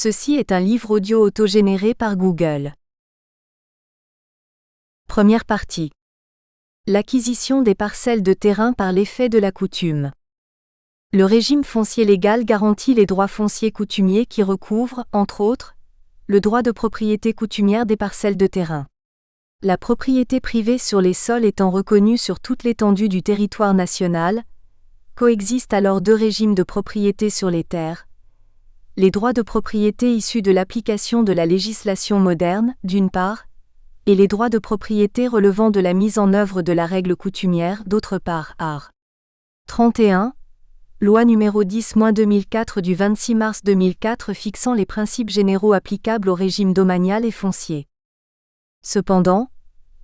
Ceci est un livre audio autogénéré par Google. Première partie. L'acquisition des parcelles de terrain par l'effet de la coutume. Le régime foncier légal garantit les droits fonciers coutumiers qui recouvrent, entre autres, le droit de propriété coutumière des parcelles de terrain. La propriété privée sur les sols étant reconnue sur toute l'étendue du territoire national, coexistent alors deux régimes de propriété sur les terres. Les droits de propriété issus de l'application de la législation moderne, d'une part, et les droits de propriété relevant de la mise en œuvre de la règle coutumière, d'autre part. Art. 31. Loi numéro 10-2004 du 26 mars 2004 fixant les principes généraux applicables au régime domanial et foncier. Cependant,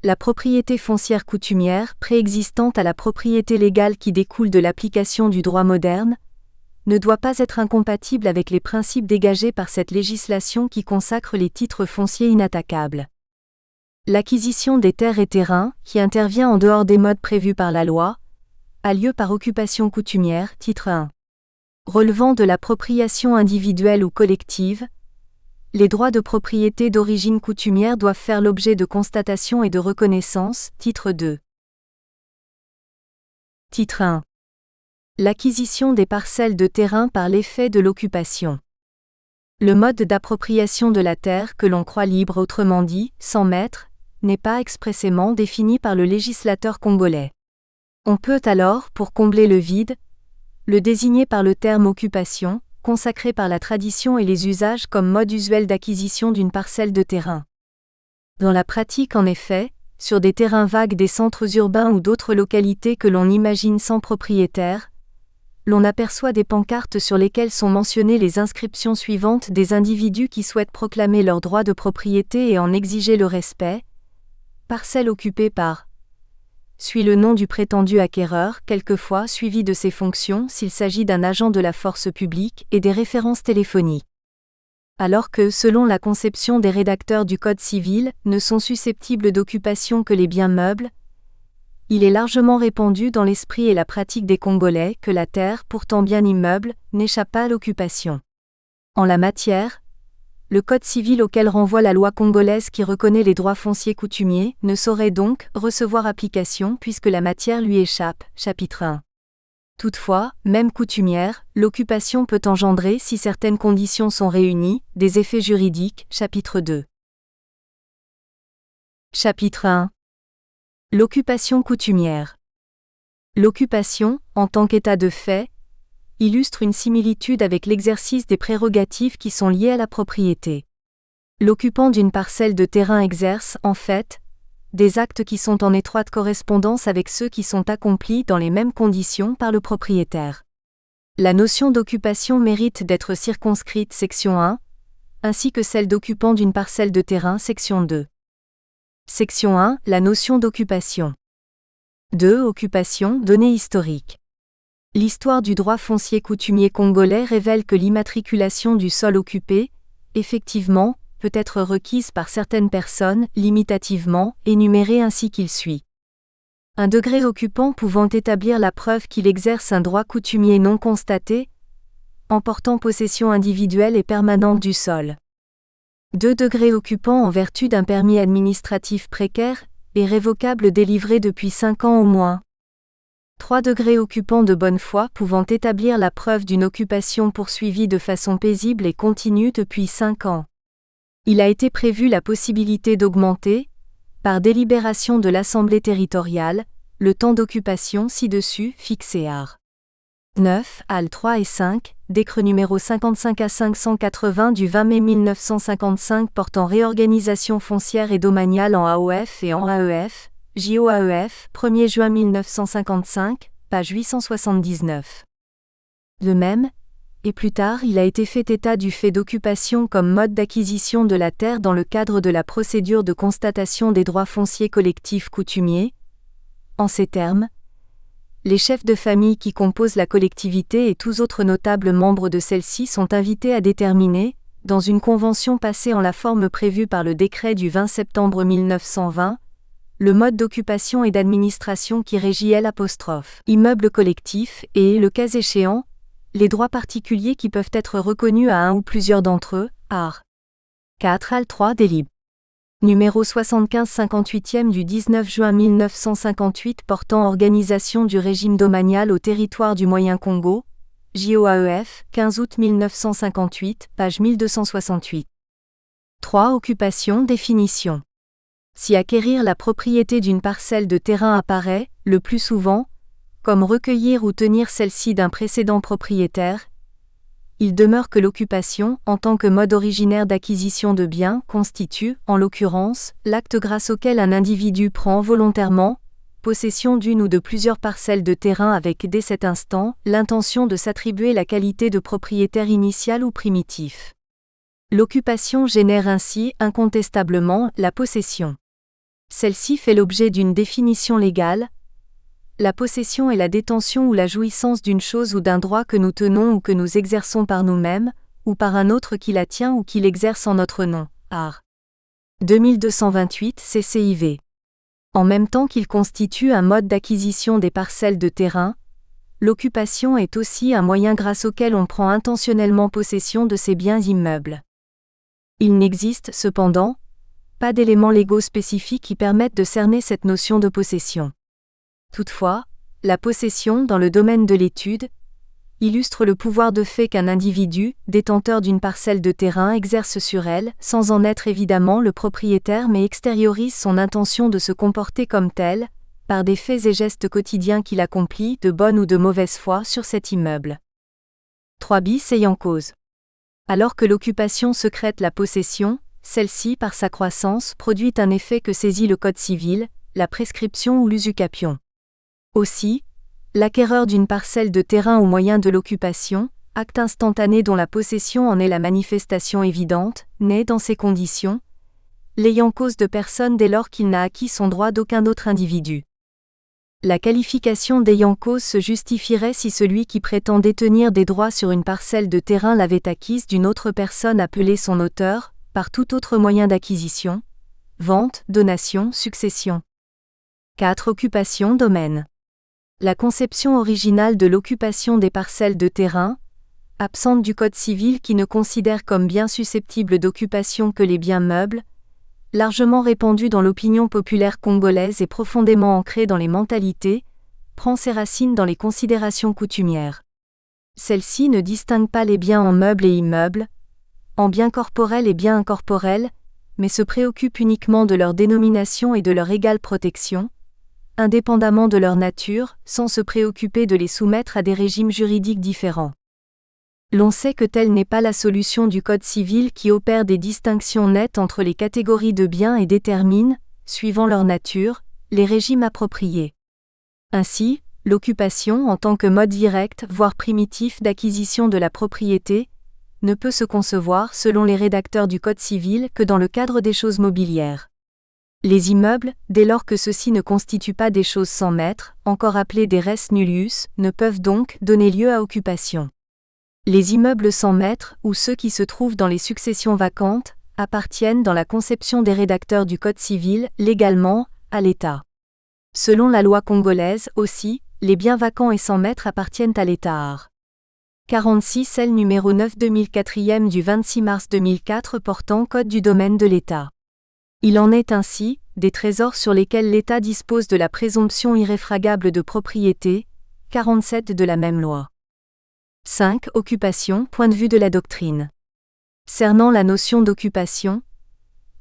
la propriété foncière coutumière, préexistante à la propriété légale qui découle de l'application du droit moderne, ne doit pas être incompatible avec les principes dégagés par cette législation qui consacre les titres fonciers inattaquables. L'acquisition des terres et terrains, qui intervient en dehors des modes prévus par la loi, a lieu par occupation coutumière, titre 1. Relevant de l'appropriation individuelle ou collective, les droits de propriété d'origine coutumière doivent faire l'objet de constatation et de reconnaissance, titre 2. Titre 1. L'acquisition des parcelles de terrain par l'effet de l'occupation. Le mode d'appropriation de la terre que l'on croit libre, autrement dit, sans maître, n'est pas expressément défini par le législateur congolais. On peut alors, pour combler le vide, le désigner par le terme occupation, consacré par la tradition et les usages comme mode usuel d'acquisition d'une parcelle de terrain. Dans la pratique, en effet, sur des terrains vagues des centres urbains ou d'autres localités que l'on imagine sans propriétaire, l'on aperçoit des pancartes sur lesquelles sont mentionnées les inscriptions suivantes des individus qui souhaitent proclamer leur droit de propriété et en exiger le respect. Parcelle occupée par. Suit le nom du prétendu acquéreur, quelquefois suivi de ses fonctions s'il s'agit d'un agent de la force publique et des références téléphoniques. Alors que, selon la conception des rédacteurs du Code civil, ne sont susceptibles d'occupation que les biens meubles, il est largement répandu dans l'esprit et la pratique des Congolais que la terre, pourtant bien immeuble, n'échappe pas à l'occupation. En la matière, le Code civil auquel renvoie la loi congolaise qui reconnaît les droits fonciers coutumiers ne saurait donc recevoir application puisque la matière lui échappe, chapitre 1. Toutefois, même coutumière, l'occupation peut engendrer, si certaines conditions sont réunies, des effets juridiques, chapitre 2. Chapitre 1. L'occupation coutumière. L'occupation, en tant qu'état de fait, illustre une similitude avec l'exercice des prérogatives qui sont liées à la propriété. L'occupant d'une parcelle de terrain exerce, en fait, des actes qui sont en étroite correspondance avec ceux qui sont accomplis dans les mêmes conditions par le propriétaire. La notion d'occupation mérite d'être circonscrite section 1, ainsi que celle d'occupant d'une parcelle de terrain section 2. Section 1, la notion d'occupation. 2. Occupation, données historiques. L'histoire du droit foncier coutumier congolais révèle que l'immatriculation du sol occupé, effectivement, peut être requise par certaines personnes, limitativement, énumérées ainsi qu'il suit. Un degré occupant pouvant établir la preuve qu'il exerce un droit coutumier non constaté, en portant possession individuelle et permanente du sol. 2 degrés occupants en vertu d'un permis administratif précaire et révocable délivré depuis 5 ans au moins. 3 degrés occupants de bonne foi pouvant établir la preuve d'une occupation poursuivie de façon paisible et continue depuis 5 ans. Il a été prévu la possibilité d'augmenter, par délibération de l'Assemblée territoriale, le temps d'occupation ci-dessus fixé art. 9, al. 3 et 5, décret numéro 55 à 580 du 20 mai 1955 portant réorganisation foncière et domaniale en AOF et en AEF, JOAEF, 1er juin 1955, page 879. De même, et plus tard il a été fait état du fait d'occupation comme mode d'acquisition de la terre dans le cadre de la procédure de constatation des droits fonciers collectifs coutumiers. En ces termes, les chefs de famille qui composent la collectivité et tous autres notables membres de celle-ci sont invités à déterminer, dans une convention passée en la forme prévue par le décret du 20 septembre 1920, le mode d'occupation et d'administration qui régit immeuble collectif et, le cas échéant, les droits particuliers qui peuvent être reconnus à un ou plusieurs d'entre eux, Art. 4 al 3 Délib. Numéro 75-58e du 19 juin 1958 portant organisation du régime domanial au territoire du Moyen-Congo, JOAEF, 15 août 1958, page 1268. 3. Occupation. Définition. Si acquérir la propriété d'une parcelle de terrain apparaît, le plus souvent, comme recueillir ou tenir celle-ci d'un précédent propriétaire, il demeure que l'occupation, en tant que mode originaire d'acquisition de biens, constitue, en l'occurrence, l'acte grâce auquel un individu prend volontairement possession d'une ou de plusieurs parcelles de terrain avec, dès cet instant, l'intention de s'attribuer la qualité de propriétaire initial ou primitif. L'occupation génère ainsi, incontestablement, la possession. Celle-ci fait l'objet d'une définition légale. La possession est la détention ou la jouissance d'une chose ou d'un droit que nous tenons ou que nous exerçons par nous-mêmes, ou par un autre qui la tient ou qui l'exerce en notre nom. Art. 2228 CCIV. En même temps qu'il constitue un mode d'acquisition des parcelles de terrain, l'occupation est aussi un moyen grâce auquel on prend intentionnellement possession de ces biens immeubles. Il n'existe, cependant, pas d'éléments légaux spécifiques qui permettent de cerner cette notion de possession. Toutefois, la possession, dans le domaine de l'étude, illustre le pouvoir de fait qu'un individu, détenteur d'une parcelle de terrain, exerce sur elle, sans en être évidemment le propriétaire mais extériorise son intention de se comporter comme tel, par des faits et gestes quotidiens qu'il accomplit, de bonne ou de mauvaise foi, sur cet immeuble. 3 bis ayant cause. Alors que l'occupation secrète la possession, celle-ci, par sa croissance, produit un effet que saisit le Code civil, la prescription ou l'usucapion. Aussi, l'acquéreur d'une parcelle de terrain au moyen de l'occupation, acte instantané dont la possession en est la manifestation évidente, naît dans ces conditions, l'ayant cause de personne dès lors qu'il n'a acquis son droit d'aucun autre individu. La qualification d'ayant cause se justifierait si celui qui prétend détenir des droits sur une parcelle de terrain l'avait acquise d'une autre personne appelée son auteur, par tout autre moyen d'acquisition, vente, donation, succession. 4. Occupation. Domaine. La conception originale de l'occupation des parcelles de terrain, absente du Code civil qui ne considère comme biens susceptibles d'occupation que les biens meubles, largement répandue dans l'opinion populaire congolaise et profondément ancrée dans les mentalités, prend ses racines dans les considérations coutumières. Celles-ci ne distinguent pas les biens en meubles et immeubles, en biens corporels et biens incorporels, mais se préoccupent uniquement de leur dénomination et de leur égale protection, indépendamment de leur nature, sans se préoccuper de les soumettre à des régimes juridiques différents. L'on sait que telle n'est pas la solution du Code civil qui opère des distinctions nettes entre les catégories de biens et détermine, suivant leur nature, les régimes appropriés. Ainsi, l'occupation en tant que mode direct, voire primitif d'acquisition de la propriété, ne peut se concevoir, selon les rédacteurs du Code civil, que dans le cadre des choses mobilières. Les immeubles, dès lors que ceux-ci ne constituent pas des choses sans maître, encore appelés des res nullius, ne peuvent donc donner lieu à occupation. Les immeubles sans maître, ou ceux qui se trouvent dans les successions vacantes, appartiennent dans la conception des rédacteurs du Code civil, légalement, à l'État. Selon la loi congolaise, aussi, les biens vacants et sans maître appartiennent à l'État. Art. 46 L numéro 9/2004 du 26 mars 2004 portant Code du domaine de l'État. Il en est ainsi, des trésors sur lesquels l'État dispose de la présomption irréfragable de propriété, 47 de la même loi. 5. Occupation. Point de vue de la doctrine. Cernant la notion d'occupation,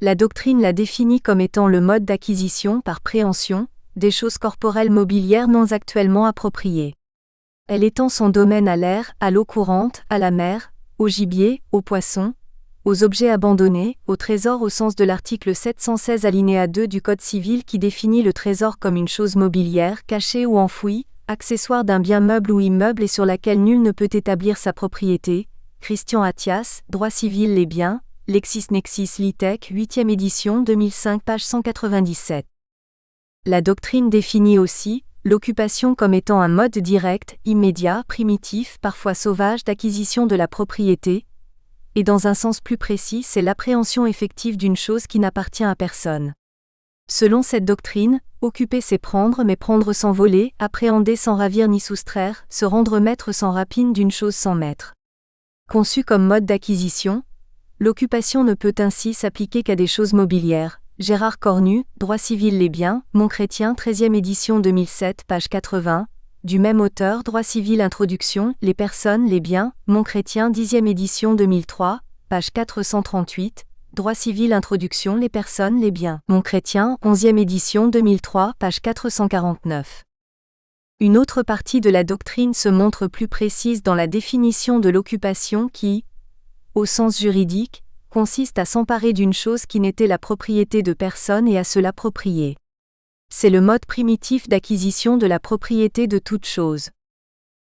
la doctrine la définit comme étant le mode d'acquisition par préhension des choses corporelles mobilières non actuellement appropriées. Elle étend son domaine à l'air, à l'eau courante, à la mer, au gibier, aux poissons, aux objets abandonnés, au trésor au sens de l'article 716 alinéa 2 du Code civil qui définit le trésor comme une chose mobilière cachée ou enfouie, accessoire d'un bien meuble ou immeuble et sur laquelle nul ne peut établir sa propriété. Christian Athias, Droit civil les biens, LexisNexis Litec 8e édition 2005 page 197. La doctrine définit aussi l'occupation comme étant un mode direct, immédiat, primitif, parfois sauvage d'acquisition de la propriété, et dans un sens plus précis c'est l'appréhension effective d'une chose qui n'appartient à personne. Selon cette doctrine, occuper c'est prendre mais prendre sans voler, appréhender sans ravir ni soustraire, se rendre maître sans rapine d'une chose sans maître. Conçu comme mode d'acquisition, L'occupation ne peut ainsi s'appliquer qu'à des choses mobilières. Gérard Cornu, Droit civil les biens, Montchrétien 13e édition 2007 page 80, du même auteur Droit civil introduction, les personnes, les biens, Montchrétien 10e édition 2003, page 438, Droit civil introduction, les personnes, les biens, Montchrétien 11e édition 2003 page 449. Une autre partie de la doctrine se montre plus précise dans la définition de l'occupation qui, au sens juridique, consiste à s'emparer d'une chose qui n'était la propriété de personne et à se l'approprier. C'est le mode primitif d'acquisition de la propriété de toute chose.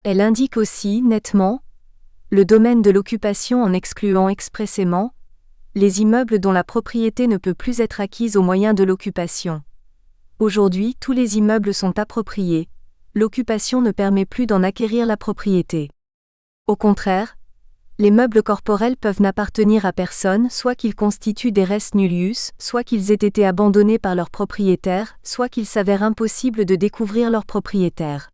Elle indique aussi, nettement, le domaine de l'occupation en excluant expressément les immeubles dont la propriété ne peut plus être acquise au moyen de l'occupation. Aujourd'hui, tous les immeubles sont appropriés, l'occupation ne permet plus d'en acquérir la propriété. Au contraire, les meubles corporels peuvent n'appartenir à personne, soit qu'ils constituent des res nullius, soit qu'ils aient été abandonnés par leur propriétaire, soit qu'il s'avère impossible de découvrir leur propriétaire.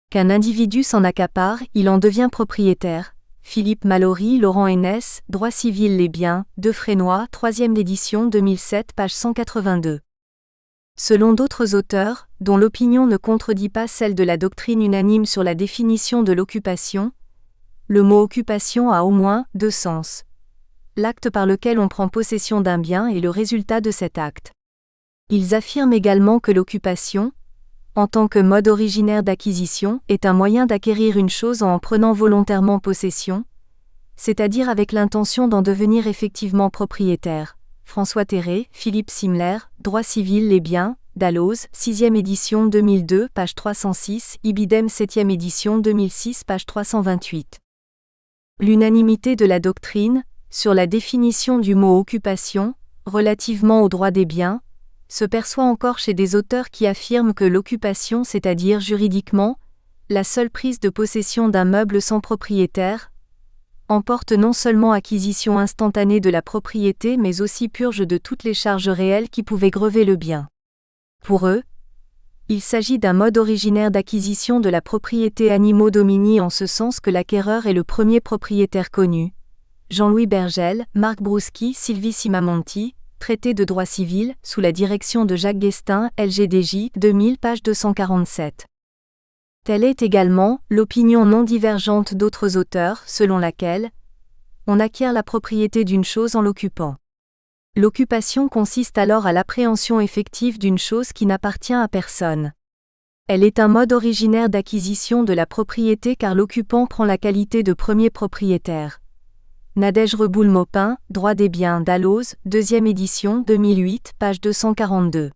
Qu'un individu s'en accapare, il en devient propriétaire. Philippe Mallory, Laurent Henès, Droit civil les biens, De Frénois, 3e édition 2007 page 182. Selon d'autres auteurs, dont l'opinion ne contredit pas celle de la doctrine unanime sur la définition de l'occupation, le mot occupation a au moins deux sens. L'acte par lequel on prend possession d'un bien et le résultat de cet acte. Ils affirment également que l'occupation, en tant que mode originaire d'acquisition, est un moyen d'acquérir une chose en prenant volontairement possession, c'est-à-dire avec l'intention d'en devenir effectivement propriétaire. François Terré, Philippe Simler, Droit civil les biens, Dalloz, 6e édition 2002, page 306, Ibidem 7e édition 2006, page 328. L'unanimité de la doctrine, sur la définition du mot occupation, relativement au droit des biens, se perçoit encore chez des auteurs qui affirment que l'occupation, c'est-à-dire juridiquement, la seule prise de possession d'un meuble sans propriétaire, emporte non seulement acquisition instantanée de la propriété mais aussi purge de toutes les charges réelles qui pouvaient grever le bien. Pour eux, il s'agit d'un mode originaire d'acquisition de la propriété animo domini en ce sens que l'acquéreur est le premier propriétaire connu. Jean-Louis Bergel, Marc Brousky, Sylvie Simamonti, Traité de droit civil, sous la direction de Jacques Guestin, LGDJ, 2000, page 247. Telle est également l'opinion non divergente d'autres auteurs, selon laquelle on acquiert la propriété d'une chose en l'occupant. L'occupation consiste alors à l'appréhension effective d'une chose qui n'appartient à personne. Elle est un mode originaire d'acquisition de la propriété car l'occupant prend la qualité de premier propriétaire. Nadège Reboul-Maupin, Droit des biens, Dalloz, 2e édition 2008, page 242.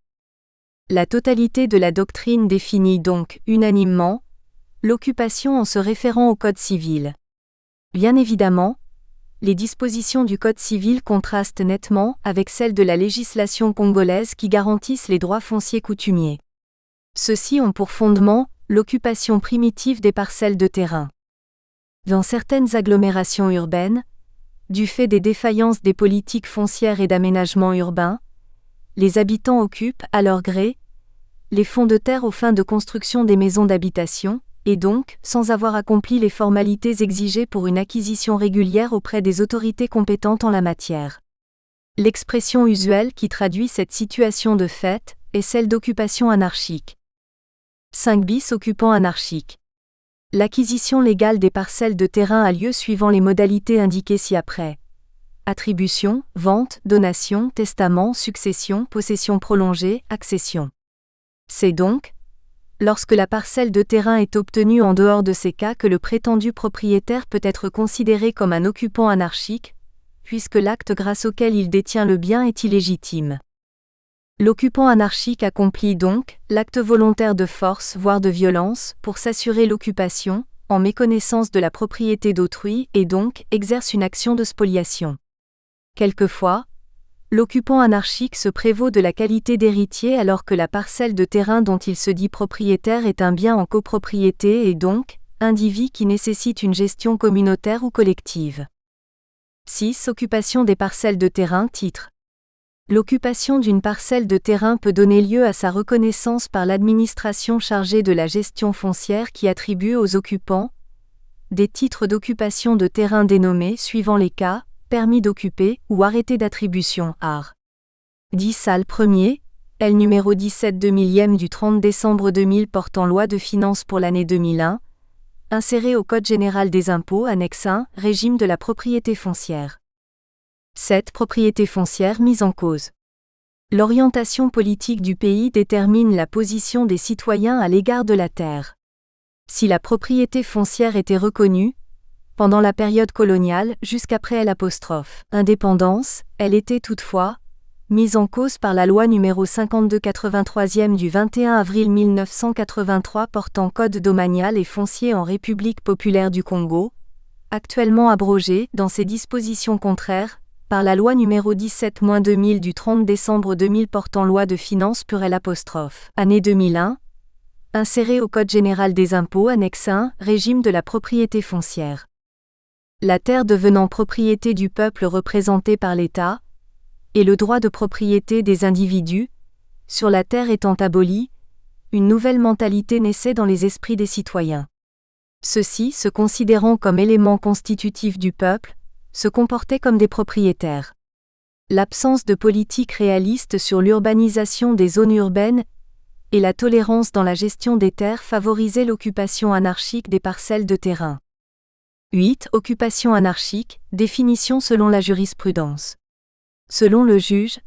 La totalité de la doctrine définit donc, unanimement, l'occupation en se référant au Code civil. Bien évidemment, les dispositions du Code civil contrastent nettement avec celles de la législation congolaise qui garantissent les droits fonciers coutumiers. Ceux-ci ont pour fondement l'occupation primitive des parcelles de terrain. Dans certaines agglomérations urbaines, du fait des défaillances des politiques foncières et d'aménagement urbain, les habitants occupent, à leur gré, les fonds de terre aux fins de construction des maisons d'habitation, et donc, sans avoir accompli les formalités exigées pour une acquisition régulière auprès des autorités compétentes en la matière. L'expression usuelle qui traduit cette situation de fait est celle d'occupation anarchique. 5 bis occupant anarchique. L'acquisition légale des parcelles de terrain a lieu suivant les modalités indiquées ci-après. Attribution, vente, donation, testament, succession, possession prolongée, accession. C'est donc, lorsque la parcelle de terrain est obtenue en dehors de ces cas que le prétendu propriétaire peut être considéré comme un occupant anarchique, puisque l'acte grâce auquel il détient le bien est illégitime. L'occupant anarchique accomplit donc l'acte volontaire de force voire de violence pour s'assurer l'occupation, en méconnaissance de la propriété d'autrui et donc exerce une action de spoliation. Quelquefois, l'occupant anarchique se prévaut de la qualité d'héritier alors que la parcelle de terrain dont il se dit propriétaire est un bien en copropriété et donc, indivis qui nécessite une gestion communautaire ou collective. 6. Occupation des parcelles de terrain, titre. L'occupation d'une parcelle de terrain peut donner lieu à sa reconnaissance par l'administration chargée de la gestion foncière qui attribue aux occupants des titres d'occupation de terrain dénommés, suivant les cas, permis d'occuper ou arrêté d'attribution art. 10 Sal 1er, L numéro 17/2000 du 30 décembre 2000 portant loi de finances pour l'année 2001, inséré au Code général des impôts annexe 1, régime de la propriété foncière. 7 Propriété foncière mise en cause. L'orientation politique du pays détermine la position des citoyens à l'égard de la terre. Si la propriété foncière était reconnue, pendant la période coloniale jusqu'après l'indépendance, elle était toutefois mise en cause par la loi numéro 52/83 du 21 avril 1983 portant code domanial et foncier en République populaire du Congo, actuellement abrogée dans ses dispositions contraires par la loi numéro 17-2000 du 30 décembre 2000 portant loi de finances pour année 2001, insérée au Code général des impôts annexe 1, régime de la propriété foncière. La terre devenant propriété du peuple représenté par l'État, et le droit de propriété des individus, sur la terre étant aboli, une nouvelle mentalité naissait dans les esprits des citoyens. Ceux-ci, se considérant comme éléments constitutifs du peuple, se comportaient comme des propriétaires. L'absence de politique réaliste sur l'urbanisation des zones urbaines et la tolérance dans la gestion des terres favorisaient l'occupation anarchique des parcelles de terrain. 8 Occupation anarchique, définition selon la jurisprudence. Selon le juge,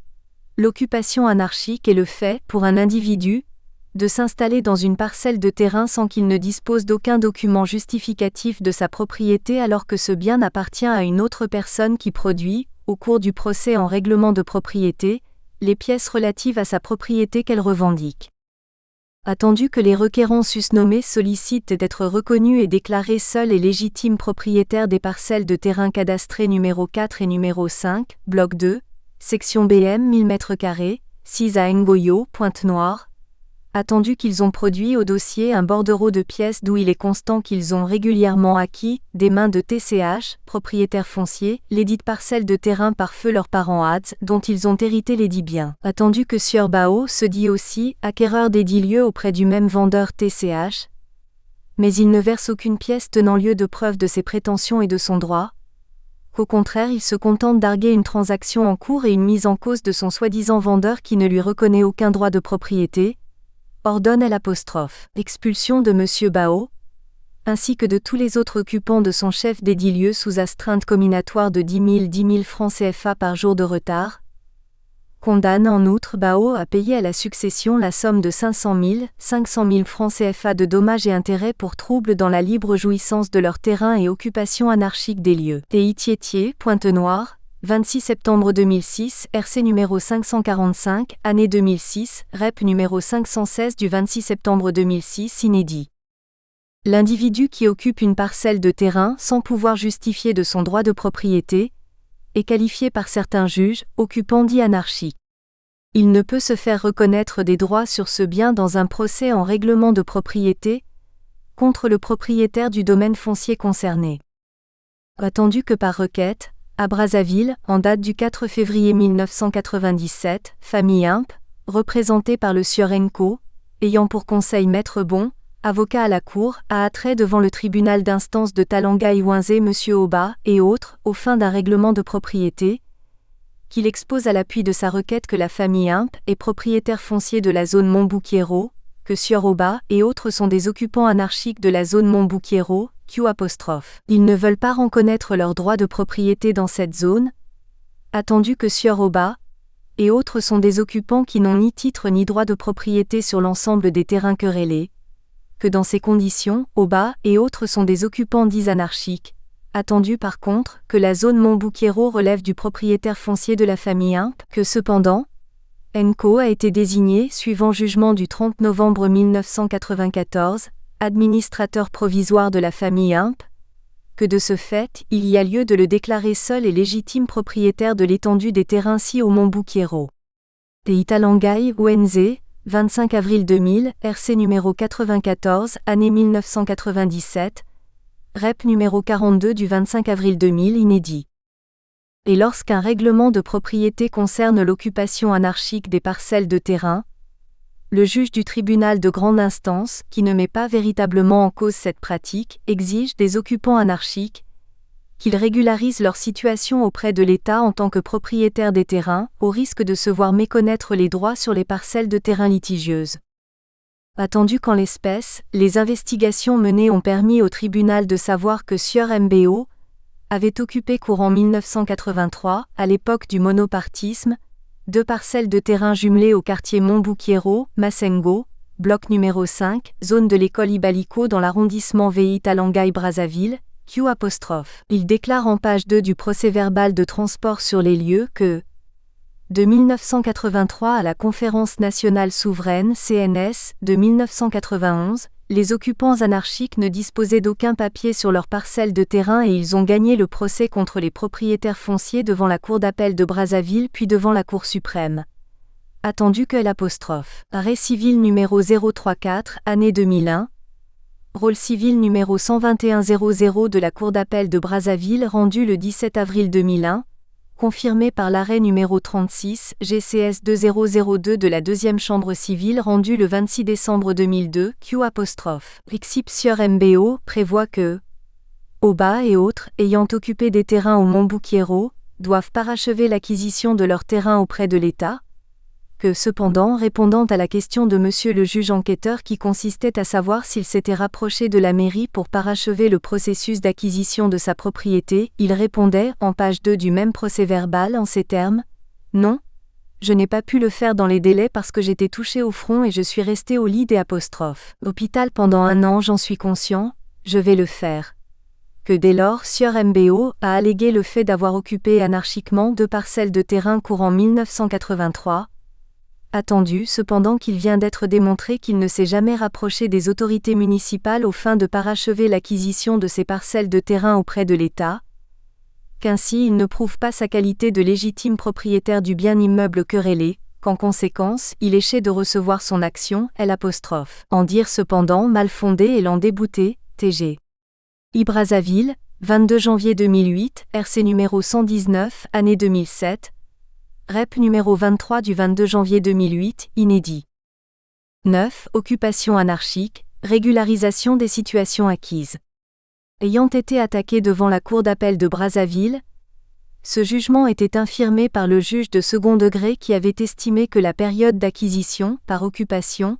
l'occupation anarchique est le fait, pour un individu, de s'installer dans une parcelle de terrain sans qu'il ne dispose d'aucun document justificatif de sa propriété alors que ce bien appartient à une autre personne qui produit, au cours du procès en règlement de propriété, les pièces relatives à sa propriété qu'elle revendique. Attendu que les requérants susnommés sollicitent d'être reconnus et déclarés seuls et légitimes propriétaires des parcelles de terrain cadastrées numéro 4 et numéro 5, bloc 2, section BM 1000 m², 6 à Ngoyo, Pointe-Noire, attendu qu'ils ont produit au dossier un bordereau de pièces d'où il est constant qu'ils ont régulièrement acquis, des mains de TCH, propriétaires fonciers, lesdites parcelles de terrain par feu leurs parents ADS, dont ils ont hérité lesdits biens. Attendu que Sieur Bao se dit aussi acquéreur desdits lieux auprès du même vendeur TCH, mais il ne verse aucune pièce tenant lieu de preuve de ses prétentions et de son droit, qu'au contraire il se contente d'arguer une transaction en cours et une mise en cause de son soi-disant vendeur qui ne lui reconnaît aucun droit de propriété, ordonne expulsion de M. Bao, ainsi que de tous les autres occupants de son chef desdits lieux sous astreinte comminatoire de 10 000 francs CFA par jour de retard, condamne en outre Bao à payer à la succession la somme de 500 000 francs CFA de dommages et intérêts pour troubles dans la libre jouissance de leur terrain et occupation anarchique des lieux. Et Thiétier, Pointe-Noire, 26 septembre 2006, RC numéro 545, année 2006, REP numéro 516 du 26 septembre 2006 inédit. L'individu qui occupe une parcelle de terrain sans pouvoir justifier de son droit de propriété est qualifié par certains juges occupant dit anarchique. Il ne peut se faire reconnaître des droits sur ce bien dans un procès en règlement de propriété contre le propriétaire du domaine foncier concerné. Attendu que par requête, à Brazzaville, en date du 4 février 1997, famille Imp, représentée par le sieur Enco, ayant pour conseil Maître Bon, avocat à la cour, a attrait devant le tribunal d'instance de Talanga-Iwinzé M. Oba et autres, aux fins d'un règlement de propriété, qu'il expose à l'appui de sa requête que la famille Imp est propriétaire foncier de la zone Montbouquiero, que sieur Oba et autres sont des occupants anarchiques de la zone Montbouquiero, Q'. Ils ne veulent pas reconnaître leur droit de propriété dans cette zone, attendu que sieur Oba et autres sont des occupants qui n'ont ni titre ni droit de propriété sur l'ensemble des terrains querellés, que dans ces conditions, Oba et autres sont des occupants dits anarchiques, attendu par contre que la zone Montbouquiero relève du propriétaire foncier de la famille Imp, que cependant, Enco a été désigné, suivant jugement du 30 novembre 1994, administrateur provisoire de la famille Imp, que de ce fait, il y a lieu de le déclarer seul et légitime propriétaire de l'étendue des terrains-ci au Montbouquiero. Et Talanga Iwinzé, 25 avril 2000, RC numéro 94, année 1997, REP numéro 42 du 25 avril 2000 inédit. Et lorsqu'un règlement de propriété concerne l'occupation anarchique des parcelles de terrain, le juge du tribunal de grande instance, qui ne met pas véritablement en cause cette pratique, exige des occupants anarchiques qu'ils régularisent leur situation auprès de l'État en tant que propriétaires des terrains, au risque de se voir méconnaître les droits sur les parcelles de terrain litigieuses. Attendu qu'en l'espèce, les investigations menées ont permis au tribunal de savoir que Sieur MBO avait occupé courant 1983, à l'époque du monopartisme, 2 parcelles de terrain jumelées au quartier Montbouquiero, Massengo, bloc numéro 5, zone de l'école Ibalico dans l'arrondissement Veïta-Langaï-Brazzaville, Q'. Il déclare en page 2 du procès-verbal de transport sur les lieux que, de 1983 à la Conférence nationale souveraine CNS de 1991, les occupants anarchiques ne disposaient d'aucun papier sur leur parcelle de terrain et ils ont gagné le procès contre les propriétaires fonciers devant la Cour d'appel de Brazzaville puis devant la Cour suprême. Attendu que Arrêt civil numéro 034, année 2001. Rôle civil numéro 12100 de la Cour d'appel de Brazzaville rendu le 17 avril 2001, confirmé par l'arrêt numéro 36, GCS 2002 de la 2e Chambre civile rendu le 26 décembre 2002, Q'. Rixip Sieur MBO prévoit que Oba et autres, ayant occupé des terrains au Montbouquiero, doivent parachever l'acquisition de leurs terrains auprès de l'État, que cependant, répondant à la question de monsieur le juge enquêteur qui consistait à savoir s'il s'était rapproché de la mairie pour parachever le processus d'acquisition de sa propriété, il répondait, en page 2 du même procès-verbal en ces termes : « Non, je n'ai pas pu le faire dans les délais parce que j'étais touché au front et je suis resté au lit des .. Hôpital pendant 1 an, j'en suis conscient, je vais le faire. » Que dès lors Sieur MBO a allégué le fait d'avoir occupé anarchiquement 2 parcelles de terrain courant 1983, attendu cependant qu'il vient d'être démontré qu'il ne s'est jamais rapproché des autorités municipales aux fins de parachever l'acquisition de ces parcelles de terrain auprès de l'État, qu'ainsi il ne prouve pas sa qualité de légitime propriétaire du bien immeuble querellé, qu'en conséquence, il échait de recevoir son action, L'. En dire cependant mal fondé et l'en débouter, TG. Brazzaville, 22 janvier 2008, RC numéro 119, année 2007, Rep numéro 23 du 22 janvier 2008, inédit. 9. Occupation anarchique, régularisation des situations acquises. Ayant été attaqué devant la Cour d'appel de Brazzaville, ce jugement était infirmé par le juge de second degré qui avait estimé que la période d'acquisition, par occupation,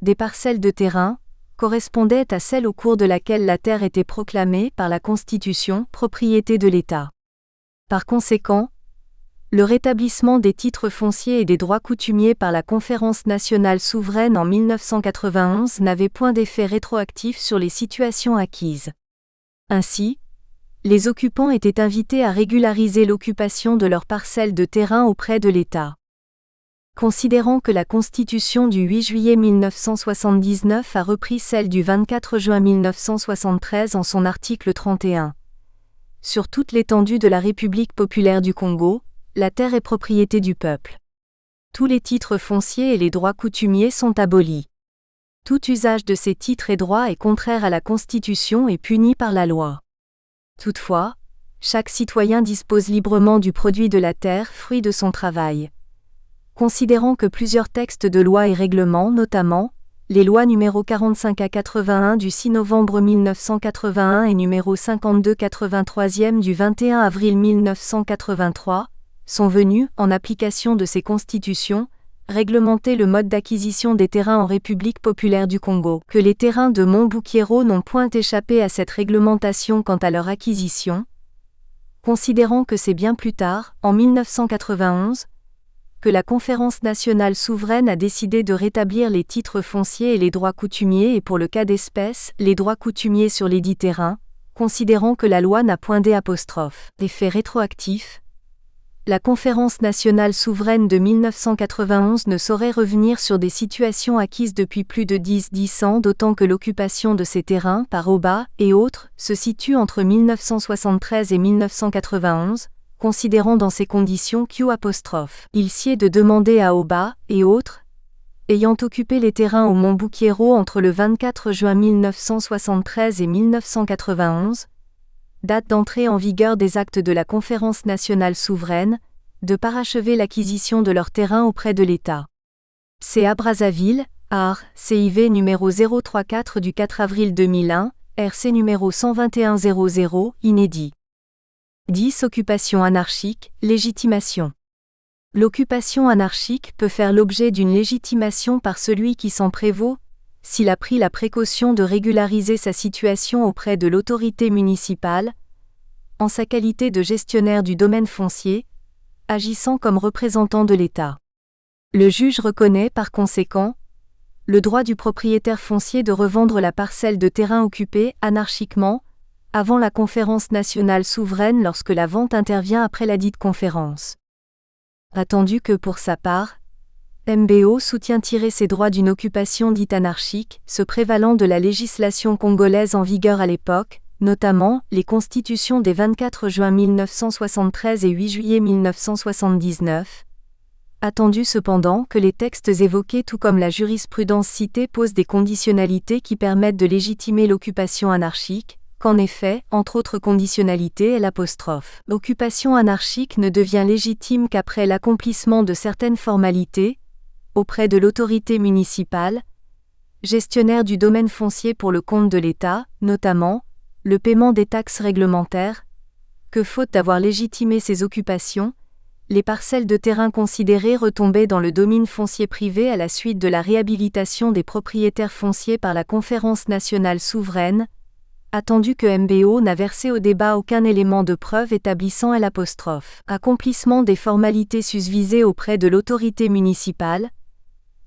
des parcelles de terrain, correspondait à celle au cours de laquelle la terre était proclamée par la Constitution propriété de l'État. Par conséquent, le rétablissement des titres fonciers et des droits coutumiers par la Conférence nationale souveraine en 1991 n'avait point d'effet rétroactif sur les situations acquises. Ainsi, les occupants étaient invités à régulariser l'occupation de leurs parcelles de terrain auprès de l'État. Considérant que la Constitution du 8 juillet 1979 a repris celle du 24 juin 1973 en son article 31. Sur toute l'étendue de la République populaire du Congo, la terre est propriété du peuple. Tous les titres fonciers et les droits coutumiers sont abolis. Tout usage de ces titres et droits est contraire à la Constitution et puni par la loi. Toutefois, chaque citoyen dispose librement du produit de la terre, fruit de son travail. Considérant que plusieurs textes de loi et règlements, notamment, les lois numéro 45 à 81 du 6 novembre 1981 et numéro 52-83 du 21 avril 1983, sont venus, en application de ces constitutions, réglementer le mode d'acquisition des terrains en République populaire du Congo, que les terrains de Montbouquiero n'ont point échappé à cette réglementation quant à leur acquisition, considérant que c'est bien plus tard, en 1991, que la Conférence nationale souveraine a décidé de rétablir les titres fonciers et les droits coutumiers et pour le cas d'espèce, les droits coutumiers sur lesdits terrains, considérant que la loi n'a point d'effet rétroactif, la Conférence nationale souveraine de 1991 ne saurait revenir sur des situations acquises depuis plus de 10 ans, d'autant que l'occupation de ces terrains par Oba et autres se situe entre 1973 et 1991, considérant dans ces conditions Q'. Il sied de demander à Oba et autres, ayant occupé les terrains au Montbouquiero entre le 24 juin 1973 et 1991, date d'entrée en vigueur des actes de la Conférence nationale souveraine, de parachever l'acquisition de leurs terrains auprès de l'État. CA Brazzaville, AR, CIV numéro 034 du 4 avril 2001, RC numéro 12100, inédit. 10. Occupation anarchique, légitimation. L'occupation anarchique peut faire l'objet d'une légitimation par celui qui s'en prévaut, s'il a pris la précaution de régulariser sa situation auprès de l'autorité municipale, en sa qualité de gestionnaire du domaine foncier, agissant comme représentant de l'État. Le juge reconnaît, par conséquent, le droit du propriétaire foncier de revendre la parcelle de terrain occupée anarchiquement, avant la conférence nationale souveraine lorsque la vente intervient après la dite conférence. Attendu que pour sa part, MBO soutient tirer ses droits d'une occupation dite anarchique, se prévalant de la législation congolaise en vigueur à l'époque, notamment les constitutions des 24 juin 1973 et 8 juillet 1979. Attendu cependant que les textes évoqués tout comme la jurisprudence citée posent des conditionnalités qui permettent de légitimer l'occupation anarchique, qu'en effet, entre autres conditionnalités est l'apostrophe. L'occupation anarchique ne devient légitime qu'après l'accomplissement de certaines formalités, auprès de l'autorité municipale, gestionnaire du domaine foncier pour le compte de l'État, notamment, le paiement des taxes réglementaires, que faute d'avoir légitimé ces occupations, les parcelles de terrain considérées retombaient dans le domaine foncier privé à la suite de la réhabilitation des propriétaires fonciers par la Conférence nationale souveraine, attendu que MBO n'a versé au débat aucun élément de preuve établissant l'apostrophe accomplissement des formalités susvisées auprès de l'autorité municipale,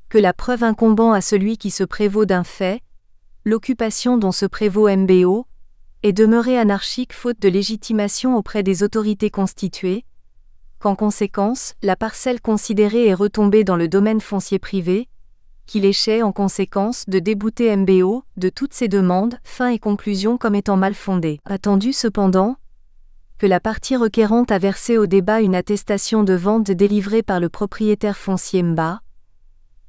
que la preuve incombant à celui qui se prévaut d'un fait, l'occupation dont se prévaut MBO, est demeurée anarchique faute de légitimation auprès des autorités constituées, qu'en conséquence, la parcelle considérée est retombée dans le domaine foncier privé, qu'il échait en conséquence de débouter MBO de toutes ses demandes, fins et conclusions comme étant mal fondées. Attendu cependant que la partie requérante a versé au débat une attestation de vente délivrée par le propriétaire foncier MBA,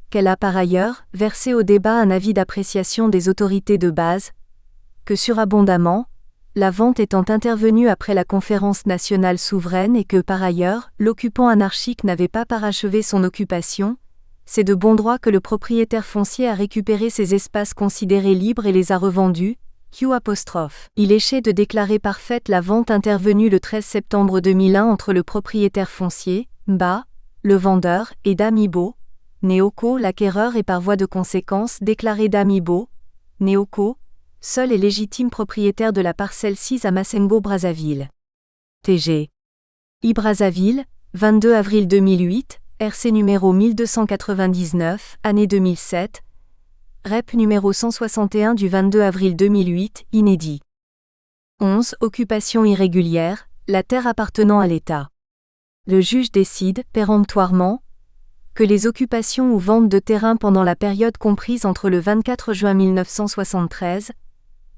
qu'elle a par ailleurs versé au débat un avis d'appréciation des autorités de base, que surabondamment, la vente étant intervenue après la conférence nationale souveraine et que par ailleurs, l'occupant anarchique n'avait pas parachevé son occupation, c'est de bon droit que le propriétaire foncier a récupéré ces espaces considérés libres et les a revendus, Q'. Il échait de déclarer parfaite la vente intervenue le 13 septembre 2001 entre le propriétaire foncier, MBA, le vendeur, et Damibo, Néoco l'acquéreur et par voie de conséquence déclaré Damibo, Néoco, seul et légitime propriétaire de la parcelle 6 à Massengo-Brazzaville. TG. I-Brazzaville, 22 avril 2008, RC numéro 1299, année 2007, REP numéro 161 du 22 avril 2008, inédit. 11. Occupation irrégulière, la terre appartenant à l'État. Le juge décide, péremptoirement, que les occupations ou ventes de terrain pendant la période comprise entre le 24 juin 1973,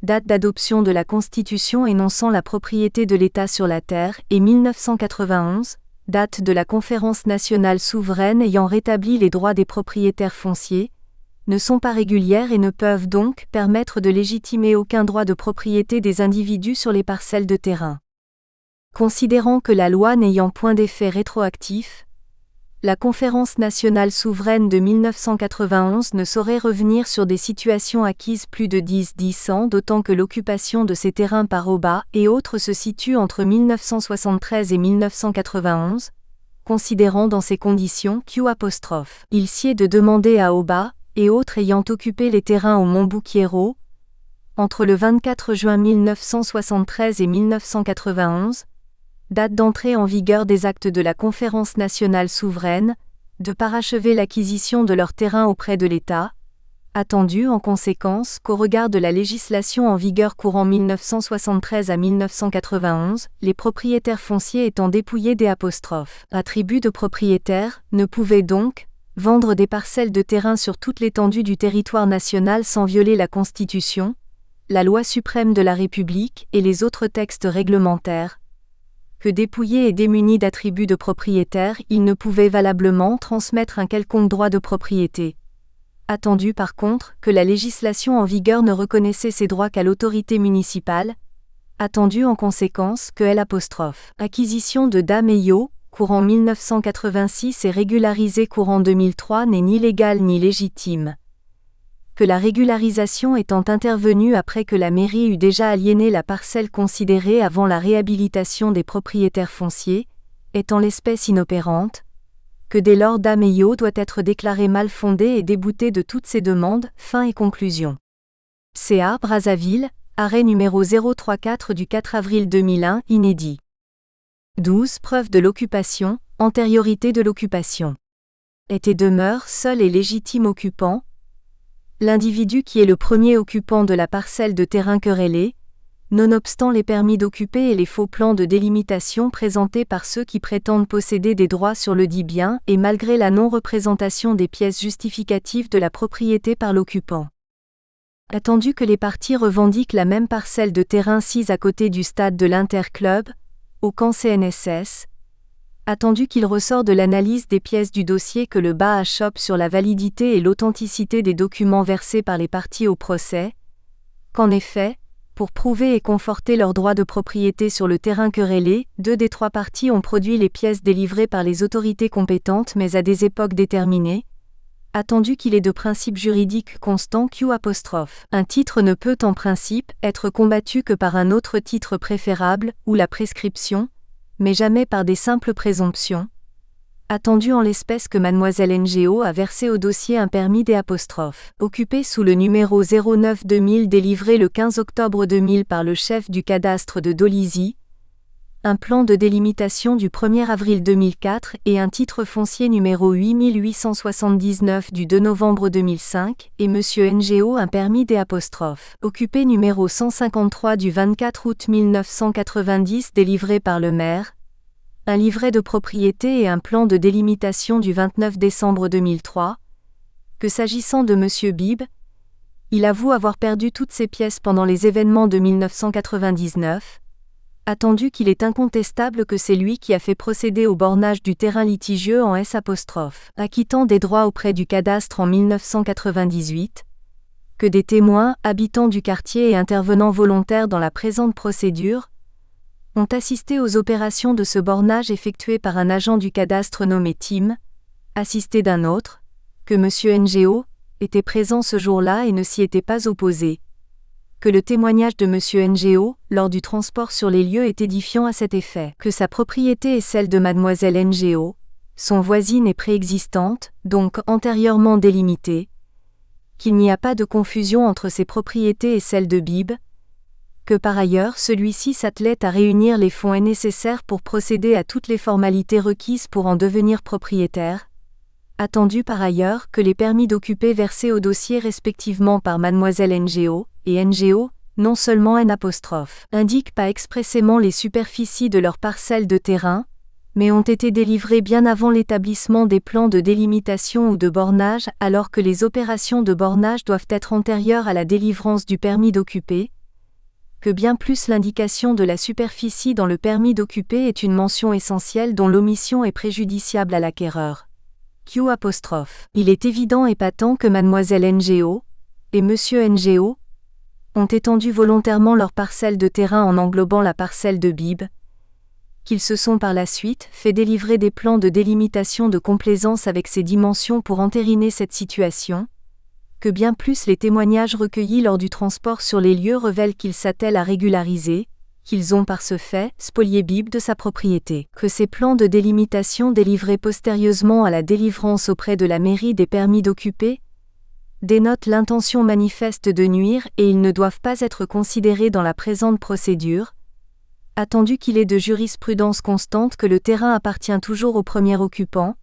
date d'adoption de la Constitution énonçant la propriété de l'État sur la terre, et 1991, date de la Conférence nationale souveraine ayant rétabli les droits des propriétaires fonciers, ne sont pas régulières et ne peuvent donc permettre de légitimer aucun droit de propriété des individus sur les parcelles de terrain. Considérant que la loi n'ayant point d'effet rétroactif, la Conférence nationale souveraine de 1991 ne saurait revenir sur des situations acquises plus de 10 ans, d'autant que l'occupation de ces terrains par Oba et autres se situe entre 1973 et 1991, considérant dans ces conditions Q'. Il sied de demander à Oba et autres ayant occupé les terrains au Mont-Bouquiero, entre le 24 juin 1973 et 1991, date d'entrée en vigueur des actes de la Conférence nationale souveraine, de parachever l'acquisition de leurs terrains auprès de l'État, attendu en conséquence qu'au regard de la législation en vigueur courant 1973 à 1991, les propriétaires fonciers étant dépouillés des attributs de propriétaire, ne pouvaient donc vendre des parcelles de terrain sur toute l'étendue du territoire national sans violer la Constitution, la loi suprême de la République et les autres textes réglementaires, que dépouillés et démunis d'attributs de propriétaire, ils ne pouvaient valablement transmettre un quelconque droit de propriété. Attendu par contre que la législation en vigueur ne reconnaissait ces droits qu'à l'autorité municipale, attendu en conséquence que acquisition de Dameyo, courant 1986 et régularisée courant 2003 n'est ni légale ni légitime. que la régularisation étant intervenue après que la mairie eut déjà aliéné la parcelle considérée avant la réhabilitation des propriétaires fonciers, est en l'espèce inopérante, que dès lors dame Eyo doit être déclarée mal fondée et déboutée de toutes ses demandes. Fin et conclusion. CA Brazzaville, arrêt numéro 034 du 4 avril 2001, inédit. 12. Preuve de l'occupation, antériorité de l'occupation. Est et demeure seul et légitime occupant, l'individu qui est le premier occupant de la parcelle de terrain querellée, nonobstant les permis d'occuper et les faux plans de délimitation présentés par ceux qui prétendent posséder des droits sur le dit bien et malgré la non-représentation des pièces justificatives de la propriété par l'occupant. Attendu que les parties revendiquent la même parcelle de terrain sise à côté du stade de l'Interclub, au camp CNSS, attendu qu'il ressort de l'analyse des pièces du dossier que le bas achoppe sur la validité et l'authenticité des documents versés par les parties au procès, qu'en effet, pour prouver et conforter leur droit de propriété sur le terrain querellé, 2 des 3 parties ont produit les pièces délivrées par les autorités compétentes mais à des époques déterminées, attendu qu'il est de principe juridique constant Q'. Un titre ne peut en principe être combattu que par un autre titre préférable, ou la prescription, mais jamais par des simples présomptions, attendu en l'espèce que Mademoiselle NGO a versé au dossier un permis D', occupé sous le numéro 09-2000 délivré le 15 octobre 2000 par le chef du cadastre de Dolisie, un plan de délimitation du 1er avril 2004 et un titre foncier numéro 8879 du 2 novembre 2005, et Monsieur NGO un permis D', occupé numéro 153 du 24 août 1990 délivré par le maire, un livret de propriété et un plan de délimitation du 29 décembre 2003, que s'agissant de Monsieur Bibb, il avoue avoir perdu toutes ses pièces pendant les événements de 1999, attendu qu'il est incontestable que c'est lui qui a fait procéder au bornage du terrain litigieux en S', acquittant des droits auprès du cadastre en 1998, que des témoins, habitants du quartier et intervenants volontaires dans la présente procédure, ont assisté aux opérations de ce bornage effectuées par un agent du cadastre nommé Tim, assisté d'un autre, que Monsieur NGO était présent ce jour-là et ne s'y était pas opposé, que le témoignage de Monsieur NGO, lors du transport sur les lieux est édifiant à cet effet, que sa propriété est celle de Mademoiselle NGO, son voisine est préexistante, donc antérieurement délimitée, qu'il n'y a pas de confusion entre ses propriétés et celles de Bibb, que par ailleurs celui-ci s'attelait à réunir les fonds nécessaires pour procéder à toutes les formalités requises pour en devenir propriétaire, attendu par ailleurs que les permis d'occuper versés au dossier respectivement par Mademoiselle NGO et NGO, non seulement N', indiquent pas expressément les superficies de leurs parcelles de terrain, mais ont été délivrés bien avant l'établissement des plans de délimitation ou de bornage alors que les opérations de bornage doivent être antérieures à la délivrance du permis d'occuper, que bien plus l'indication de la superficie dans le permis d'occuper est une mention essentielle dont l'omission est préjudiciable à l'acquéreur. Q'. Il est évident et patent que Mademoiselle NGO et Monsieur NGO ont étendu volontairement leur parcelle de terrain en englobant la parcelle de Bibb, qu'ils se sont par la suite fait délivrer des plans de délimitation de complaisance avec ces dimensions pour entériner cette situation, que bien plus les témoignages recueillis lors du transport sur les lieux révèlent qu'ils s'attellent à régulariser, qu'ils ont par ce fait spolié Bibb de sa propriété, que ces plans de délimitation délivrés postérieurement à la délivrance auprès de la mairie des permis d'occuper dénotent l'intention manifeste de nuire et ils ne doivent pas être considérés dans la présente procédure, attendu qu'il est de jurisprudence constante que le terrain appartient toujours au premier occupant,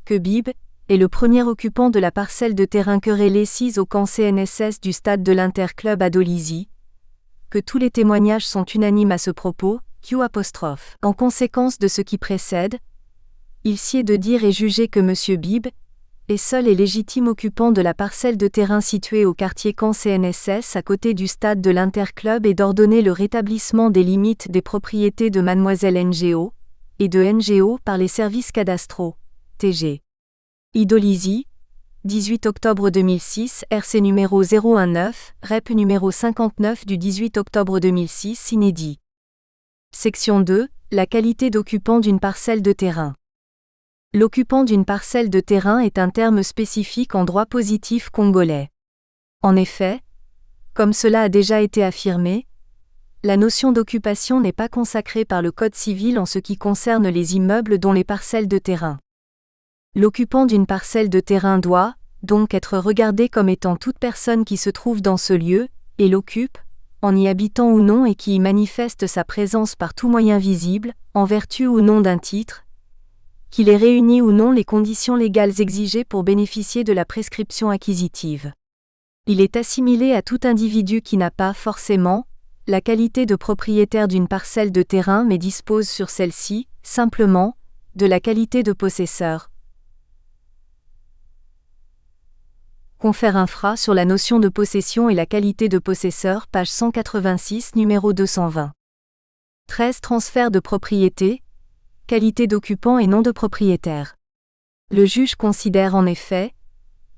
que Bibb est le premier occupant de la parcelle de terrain querellée sise au camp CNSS du stade de l'Interclub à Dolisie, que tous les témoignages sont unanimes à ce propos, Q'. En conséquence de ce qui précède, il sied de dire et juger que Monsieur Bibb est seul et légitime occupant de la parcelle de terrain située au quartier camp CNSS à côté du stade de l'Interclub et d'ordonner le rétablissement des limites des propriétés de Mademoiselle NGO et de NGO par les services cadastraux, TG. Idolisie, 18 octobre 2006, RC numéro 019, REP numéro 59 du 18 octobre 2006, inédit. Section 2, la qualité d'occupant d'une parcelle de terrain. L'occupant d'une parcelle de terrain est un terme spécifique en droit positif congolais. En effet, comme cela a déjà été affirmé, la notion d'occupation n'est pas consacrée par le Code civil en ce qui concerne les immeubles dont les parcelles de terrain. L'occupant d'une parcelle de terrain doit, donc être regardé comme étant toute personne qui se trouve dans ce lieu, et l'occupe, en y habitant ou non et qui y manifeste sa présence par tout moyen visible, en vertu ou non d'un titre, qu'il ait réuni ou non les conditions légales exigées pour bénéficier de la prescription acquisitive. Il est assimilé à tout individu qui n'a pas, forcément, la qualité de propriétaire d'une parcelle de terrain mais dispose sur celle-ci, simplement, de la qualité de possesseur. Confère infra sur la notion de possession et la qualité de possesseur, page 186, numéro 220. 13. Transfert de propriété, qualité d'occupant et non de propriétaire. Le juge considère en effet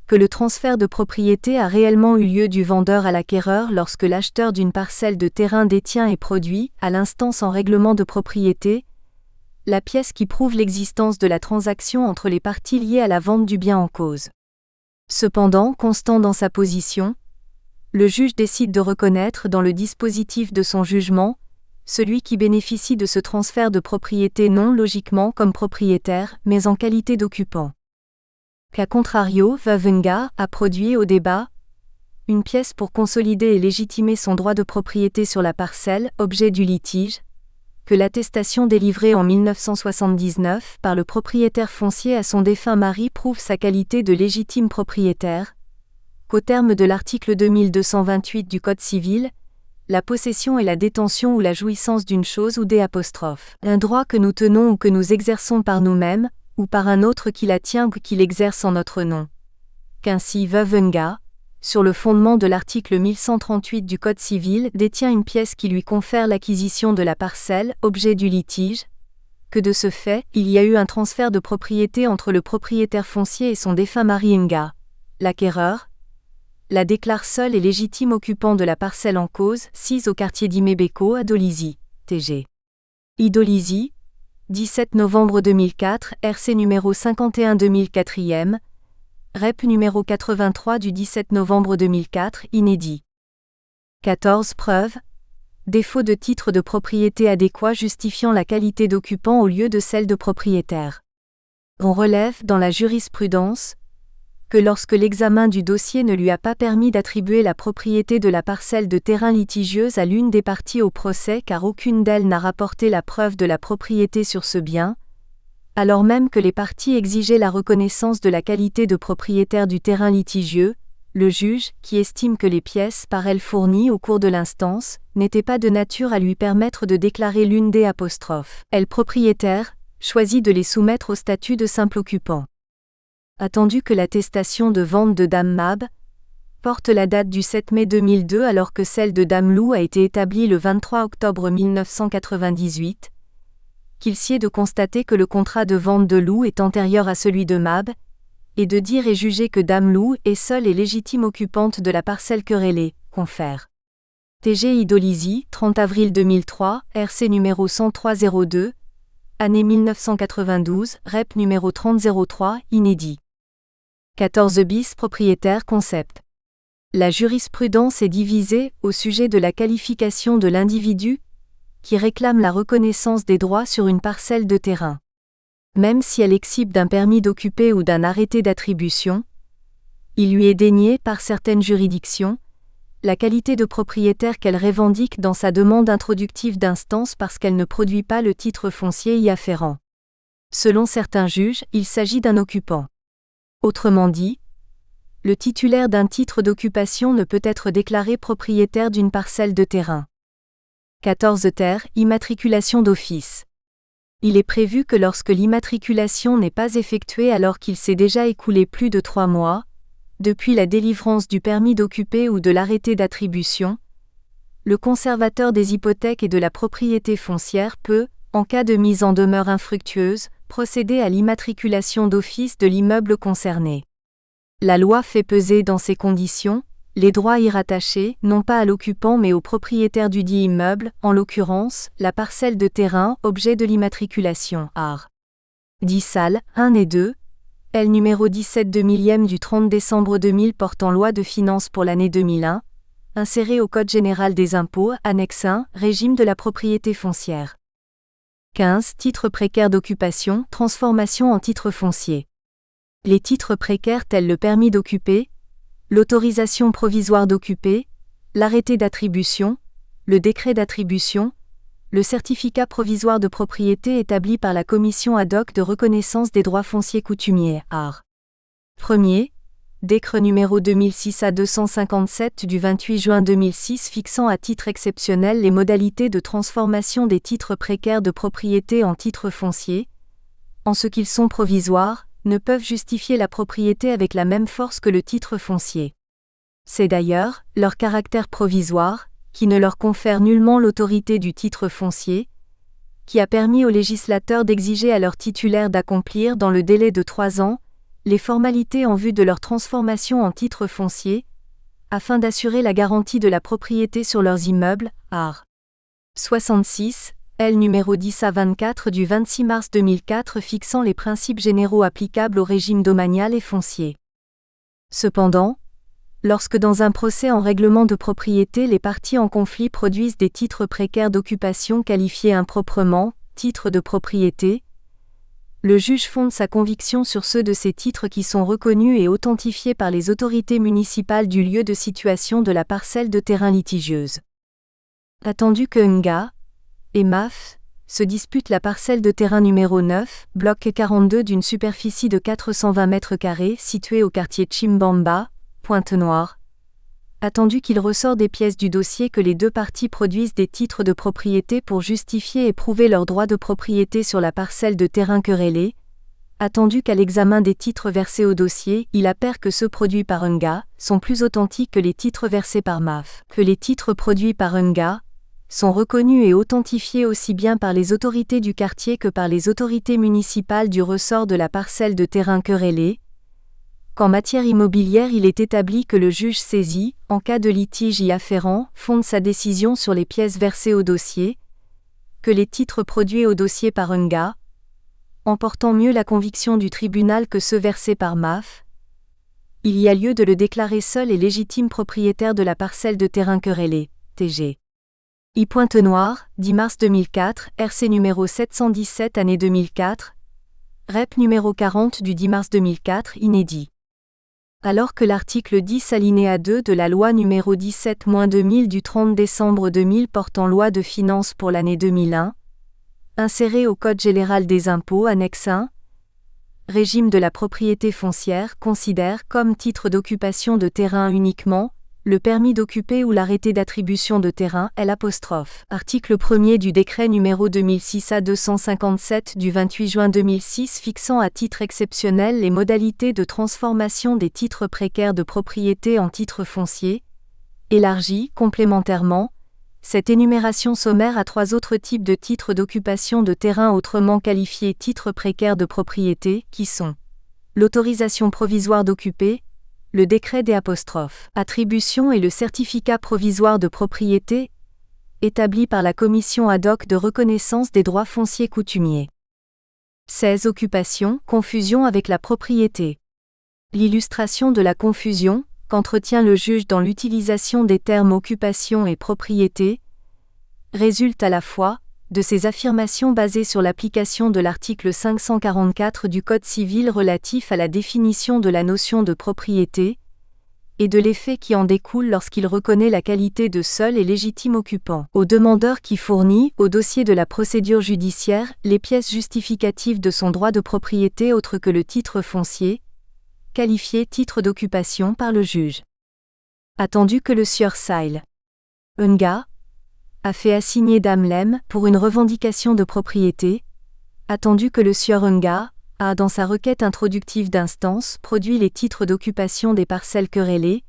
que le transfert de propriété a réellement eu lieu du vendeur à l'acquéreur lorsque l'acheteur d'une parcelle de terrain détient et produit, à l'instance en règlement de propriété, la pièce qui prouve l'existence de la transaction entre les parties liées à la vente du bien en cause. Cependant, constant dans sa position, le juge décide de reconnaître dans le dispositif de son jugement celui qui bénéficie de ce transfert de propriété non logiquement comme propriétaire, mais en qualité d'occupant. Qu'a contrario, Wavenga a produit au débat une pièce pour consolider et légitimer son droit de propriété sur la parcelle, objet du litige, que l'attestation délivrée en 1979 par le propriétaire foncier à son défunt mari prouve sa qualité de légitime propriétaire, qu'au terme de l'article 2228 du Code civil, la possession est la détention ou la jouissance d'une chose ou des apostrophes. Un droit que nous tenons ou que nous exerçons par nous-mêmes, ou par un autre qui la tient ou qui l'exerce en notre nom. Qu'ainsi Wavenga, sur le fondement de l'article 1138 du Code civil, détient une pièce qui lui confère l'acquisition de la parcelle, objet du litige, que de ce fait, il y a eu un transfert de propriété entre le propriétaire foncier et son défunt mari Nga. L'acquéreur la déclare seul et légitime occupant de la parcelle en cause, 6 au quartier d'Imebeko à Dolisie, TG. Idolisie, 17 novembre 2004, RC numéro 51-2004, REP numéro 83 du 17 novembre 2004, inédit. 14. Preuve. Défaut de titre de propriété adéquat justifiant la qualité d'occupant au lieu de celle de propriétaire. On relève dans la jurisprudence que lorsque l'examen du dossier ne lui a pas permis d'attribuer la propriété de la parcelle de terrain litigieuse à l'une des parties au procès car aucune d'elles n'a rapporté la preuve de la propriété sur ce bien, alors même que les parties exigeaient la reconnaissance de la qualité de propriétaire du terrain litigieux, le juge, qui estime que les pièces par elle fournies au cours de l'instance, n'étaient pas de nature à lui permettre de déclarer l'une des apostrophes, elle propriétaire, choisit de les soumettre au statut de simple occupant. Attendu que l'attestation de vente de Dame Mab porte la date du 7 mai 2002 alors que celle de Dame Lou a été établie le 23 octobre 1998, qu'il sied de constater que le contrat de vente de Lou est antérieur à celui de Mab, et de dire et juger que Dame Lou est seule et légitime occupante de la parcelle querellée, confère. TG Idolisie, 30 avril 2003, RC numéro 10302, année 1992, REP numéro 3003, inédit. 14 bis propriétaire concept. La jurisprudence est divisée au sujet de la qualification de l'individu qui réclame la reconnaissance des droits sur une parcelle de terrain. Même si elle exhibe d'un permis d'occuper ou d'un arrêté d'attribution, il lui est dénié par certaines juridictions la qualité de propriétaire qu'elle revendique dans sa demande introductive d'instance parce qu'elle ne produit pas le titre foncier y afférent. Selon certains juges, il s'agit d'un occupant. Autrement dit, le titulaire d'un titre d'occupation ne peut être déclaré propriétaire d'une parcelle de terrain. 14 ter, immatriculation d'office. Il est prévu que lorsque l'immatriculation n'est pas effectuée alors qu'il s'est déjà écoulé plus de 3 mois, depuis la délivrance du permis d'occuper ou de l'arrêté d'attribution, le conservateur des hypothèques et de la propriété foncière peut, en cas de mise en demeure infructueuse, procéder à l'immatriculation d'office de l'immeuble concerné. La loi fait peser dans ces conditions les droits y rattachés, non pas à l'occupant mais au propriétaire du dit immeuble, en l'occurrence, la parcelle de terrain, objet de l'immatriculation, art. 10 salles, 1 et 2, L numéro 17/2000 du 30 décembre 2000 portant loi de finances pour l'année 2001, inséré au Code général des impôts, annexe 1, régime de la propriété foncière. 15. Titres précaires d'occupation, transformation en titres fonciers. Les titres précaires tels le permis d'occuper, l'autorisation provisoire d'occuper, l'arrêté d'attribution, le décret d'attribution, le certificat provisoire de propriété établi par la Commission ad hoc de reconnaissance des droits fonciers coutumiers, AR. 1er. Décret numéro 2006-257 du 28 juin 2006 fixant à titre exceptionnel les modalités de transformation des titres précaires de propriété en titres fonciers, en ce qu'ils sont provisoires, ne peuvent justifier la propriété avec la même force que le titre foncier. C'est d'ailleurs leur caractère provisoire, qui ne leur confère nullement l'autorité du titre foncier, qui a permis aux législateurs d'exiger à leurs titulaires d'accomplir dans le délai de 3 ans, les formalités en vue de leur transformation en titre foncier, afin d'assurer la garantie de la propriété sur leurs immeubles, art. 66, L numéro 10/24 du 26 mars 2004 fixant les principes généraux applicables au régime domanial et foncier. Cependant, lorsque dans un procès en règlement de propriété les parties en conflit produisent des titres précaires d'occupation qualifiés improprement, titres de propriété, le juge fonde sa conviction sur ceux de ces titres qui sont reconnus et authentifiés par les autorités municipales du lieu de situation de la parcelle de terrain litigieuse. Attendu que Nga et MAF se disputent la parcelle de terrain numéro 9, bloc 42 d'une superficie de 420 m² située au quartier Chimbamba, Pointe-Noire. Attendu qu'il ressort des pièces du dossier que les deux parties produisent des titres de propriété pour justifier et prouver leur droit de propriété sur la parcelle de terrain querellée, attendu qu'à l'examen des titres versés au dossier, il apparaît que ceux produits par Nga sont plus authentiques que les titres versés par MAF, que les titres produits par Nga sont reconnus et authentifiés aussi bien par les autorités du quartier que par les autorités municipales du ressort de la parcelle de terrain querellée, qu'en matière immobilière il est établi que le juge saisi, en cas de litige y afférent, fonde sa décision sur les pièces versées au dossier, que les titres produits au dossier par Nga, emportant mieux la conviction du tribunal que ceux versés par MAF, il y a lieu de le déclarer seul et légitime propriétaire de la parcelle de terrain querellée, TG. I Pointe-Noire, 10 mars 2004, RC numéro 717 année 2004, REP numéro 40 du 10 mars 2004, inédit. Alors que l'article 10 alinéa 2 de la loi numéro 17-2000 du 30 décembre 2000 portant loi de finances pour l'année 2001, inséré au Code général des impôts annexe 1, régime de la propriété foncière considère comme titre d'occupation de terrain uniquement, le permis d'occuper ou l'arrêté d'attribution de terrain L'. Article 1er du décret numéro 2006-257 du 28 juin 2006 fixant à titre exceptionnel les modalités de transformation des titres précaires de propriété en titres fonciers, élargit, complémentairement, cette énumération sommaire à 3 autres types de titres d'occupation de terrain autrement qualifiés titres précaires de propriété, qui sont l'autorisation provisoire d'occuper, le décret des attribution et le certificat provisoire de propriété, établi par la Commission ad hoc de reconnaissance des droits fonciers coutumiers. 16. Occupation, confusion avec la propriété. L'illustration de la confusion, qu'entretient le juge dans l'utilisation des termes occupation et propriété, résulte à la fois de ces affirmations basées sur l'application de l'article 544 du Code civil relatif à la définition de la notion de propriété, et de l'effet qui en découle lorsqu'il reconnaît la qualité de seul et légitime occupant au demandeur qui fournit, au dossier de la procédure judiciaire, les pièces justificatives de son droit de propriété autre que le titre foncier, qualifié titre d'occupation par le juge. Attendu que le sieur Seil Nga a fait assigner Dame Lem pour une revendication de propriété, attendu que le sieur Nga a, dans sa requête introductive d'instance, produit les titres d'occupation des parcelles querellées,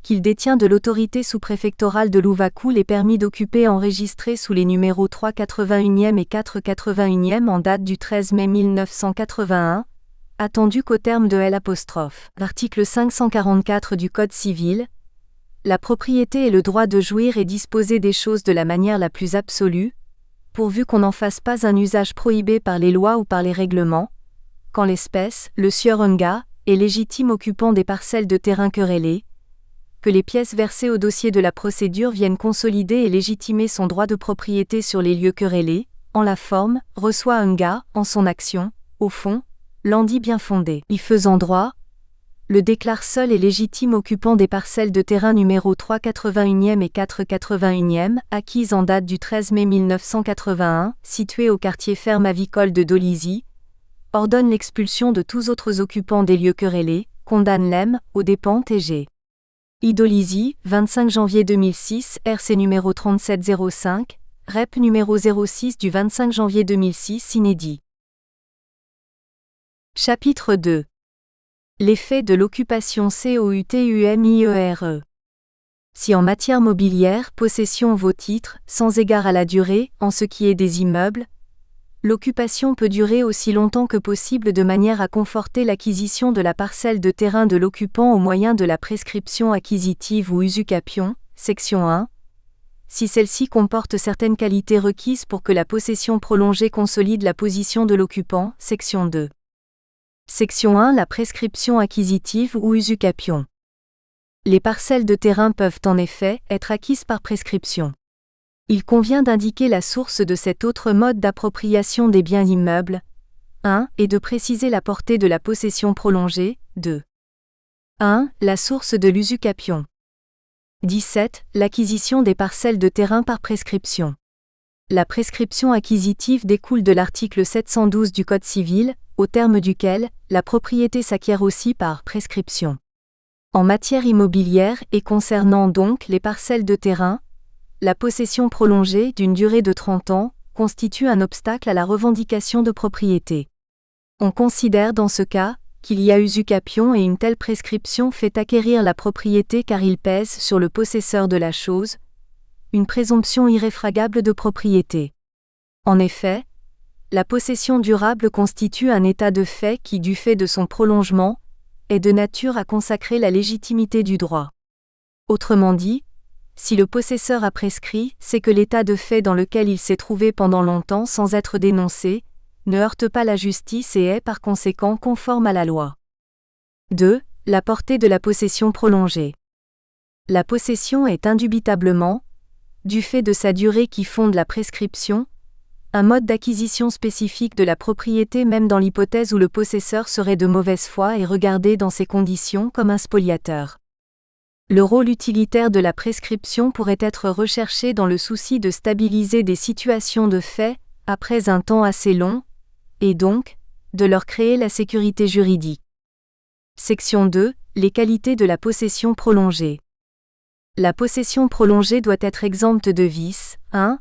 qu'il détient de l'autorité sous-préfectorale de Louvakou les permis d'occuper enregistrés sous les numéros 381e et 481e en date du 13 mai 1981, attendu qu'au terme de L', l'article 544 du Code civil, la propriété est le droit de jouir et disposer des choses de la manière la plus absolue, pourvu qu'on n'en fasse pas un usage prohibé par les lois ou par les règlements, quand l'espèce, le sieur Unga, est légitime occupant des parcelles de terrain querellées, que les pièces versées au dossier de la procédure viennent consolider et légitimer son droit de propriété sur les lieux querellés, en la forme, reçoit Unga, en son action, au fond, l'endit bien fondé. Y faisant droit, le déclare seul et légitime occupant des parcelles de terrain numéro 381e et 481e, acquises en date du 13 mai 1981, situées au quartier ferme avicole de Dolisie, ordonne l'expulsion de tous autres occupants des lieux querellés, condamne l'EM, aux dépens TG. Idolisie, 25 janvier 2006, RC numéro 3705, REP numéro 06 du 25 janvier 2006 inédit. Chapitre 2. L'effet de l'occupation COUTUMIERE. Si en matière mobilière possession vaut titre, sans égard à la durée, en ce qui est des immeubles, l'occupation peut durer aussi longtemps que possible de manière à conforter l'acquisition de la parcelle de terrain de l'occupant au moyen de la prescription acquisitive ou usucapion, section 1, si celle-ci comporte certaines qualités requises pour que la possession prolongée consolide la position de l'occupant, section 2. Section 1. La prescription acquisitive ou usucapion. Les parcelles de terrain peuvent en effet être acquises par prescription. Il convient d'indiquer la source de cet autre mode d'appropriation des biens immeubles, 1. Et de préciser la portée de la possession prolongée, 2. 1. La source de l'usucapion. 17. L'acquisition des parcelles de terrain par prescription. La prescription acquisitive découle de l'article 712 du Code civil, au terme duquel la propriété s'acquiert aussi par prescription. En matière immobilière et concernant donc les parcelles de terrain, la possession prolongée d'une durée de 30 ans constitue un obstacle à la revendication de propriété. On considère dans ce cas qu'il y a usucapion et une telle prescription fait acquérir la propriété car il pèse sur le possesseur de la chose une présomption irréfragable de propriété. En effet, la possession durable constitue un état de fait qui, du fait de son prolongement, est de nature à consacrer la légitimité du droit. Autrement dit, si le possesseur a prescrit, c'est que l'état de fait dans lequel il s'est trouvé pendant longtemps sans être dénoncé, ne heurte pas la justice et est par conséquent conforme à la loi. 2. La portée de la possession prolongée. La possession est indubitablement, du fait de sa durée qui fonde la prescription, un mode d'acquisition spécifique de la propriété même dans l'hypothèse où le possesseur serait de mauvaise foi et regardé dans ces conditions comme un spoliateur. Le rôle utilitaire de la prescription pourrait être recherché dans le souci de stabiliser des situations de fait, après un temps assez long, et donc, de leur créer la sécurité juridique. Section 2. Les qualités de la possession prolongée. La possession prolongée doit être exempte de vices, 1.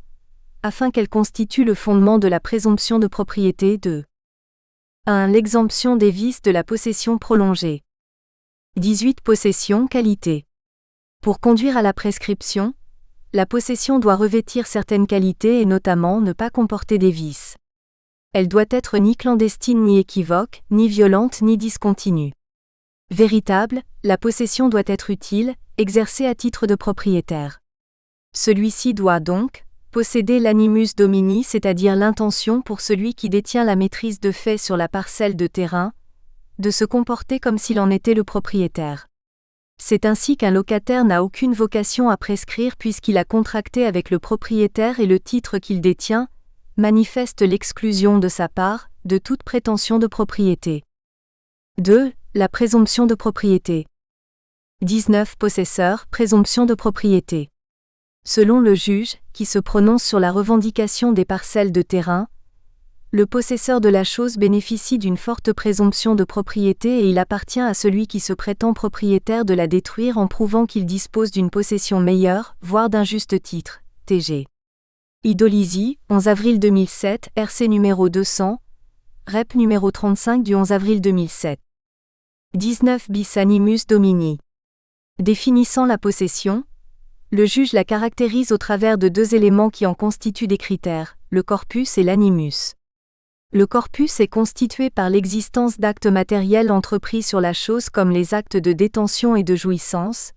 Afin qu'elle constitue le fondement de la présomption de propriété, 2. 1. L'exemption des vices de la possession prolongée. 18. Possession, qualité. Pour conduire à la prescription, la possession doit revêtir certaines qualités et notamment ne pas comporter des vices. Elle doit être ni clandestine ni équivoque, ni violente ni discontinue. Véritable, la possession doit être utile, exercée à titre de propriétaire. Celui-ci doit donc posséder l'animus domini, c'est-à-dire l'intention pour celui qui détient la maîtrise de fait sur la parcelle de terrain, de se comporter comme s'il en était le propriétaire. C'est ainsi qu'un locataire n'a aucune vocation à prescrire puisqu'il a contracté avec le propriétaire et le titre qu'il détient manifeste l'exclusion de sa part de toute prétention de propriété. 2. La présomption de propriété. 19. Possesseur, présomption de propriété. Selon le juge, qui se prononce sur la revendication des parcelles de terrain, le possesseur de la chose bénéficie d'une forte présomption de propriété et il appartient à celui qui se prétend propriétaire de la détruire en prouvant qu'il dispose d'une possession meilleure, voire d'un juste titre. TG. Idolisie, 11 avril 2007, RC numéro 200, REP numéro 35 du 11 avril 2007. 19 bis animus domini. Définissant la possession, le juge la caractérise au travers de deux éléments qui en constituent des critères, le corpus et l'animus. Le corpus est constitué par l'existence d'actes matériels entrepris sur la chose comme les actes de détention et de jouissance,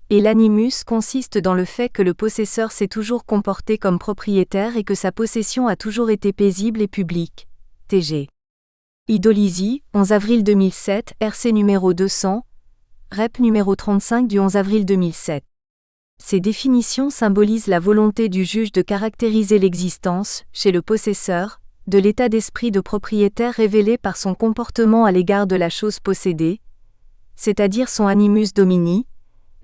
et l'animus consiste dans le fait que le possesseur s'est toujours comporté comme propriétaire et que sa possession a toujours été paisible et publique. TG. Idolizi, 11 avril 2007, RC numéro 200, Rep numéro 35 du 11 avril 2007. Ces définitions symbolisent la volonté du juge de caractériser l'existence, chez le possesseur, de l'état d'esprit de propriétaire révélé par son comportement à l'égard de la chose possédée, c'est-à-dire son animus domini,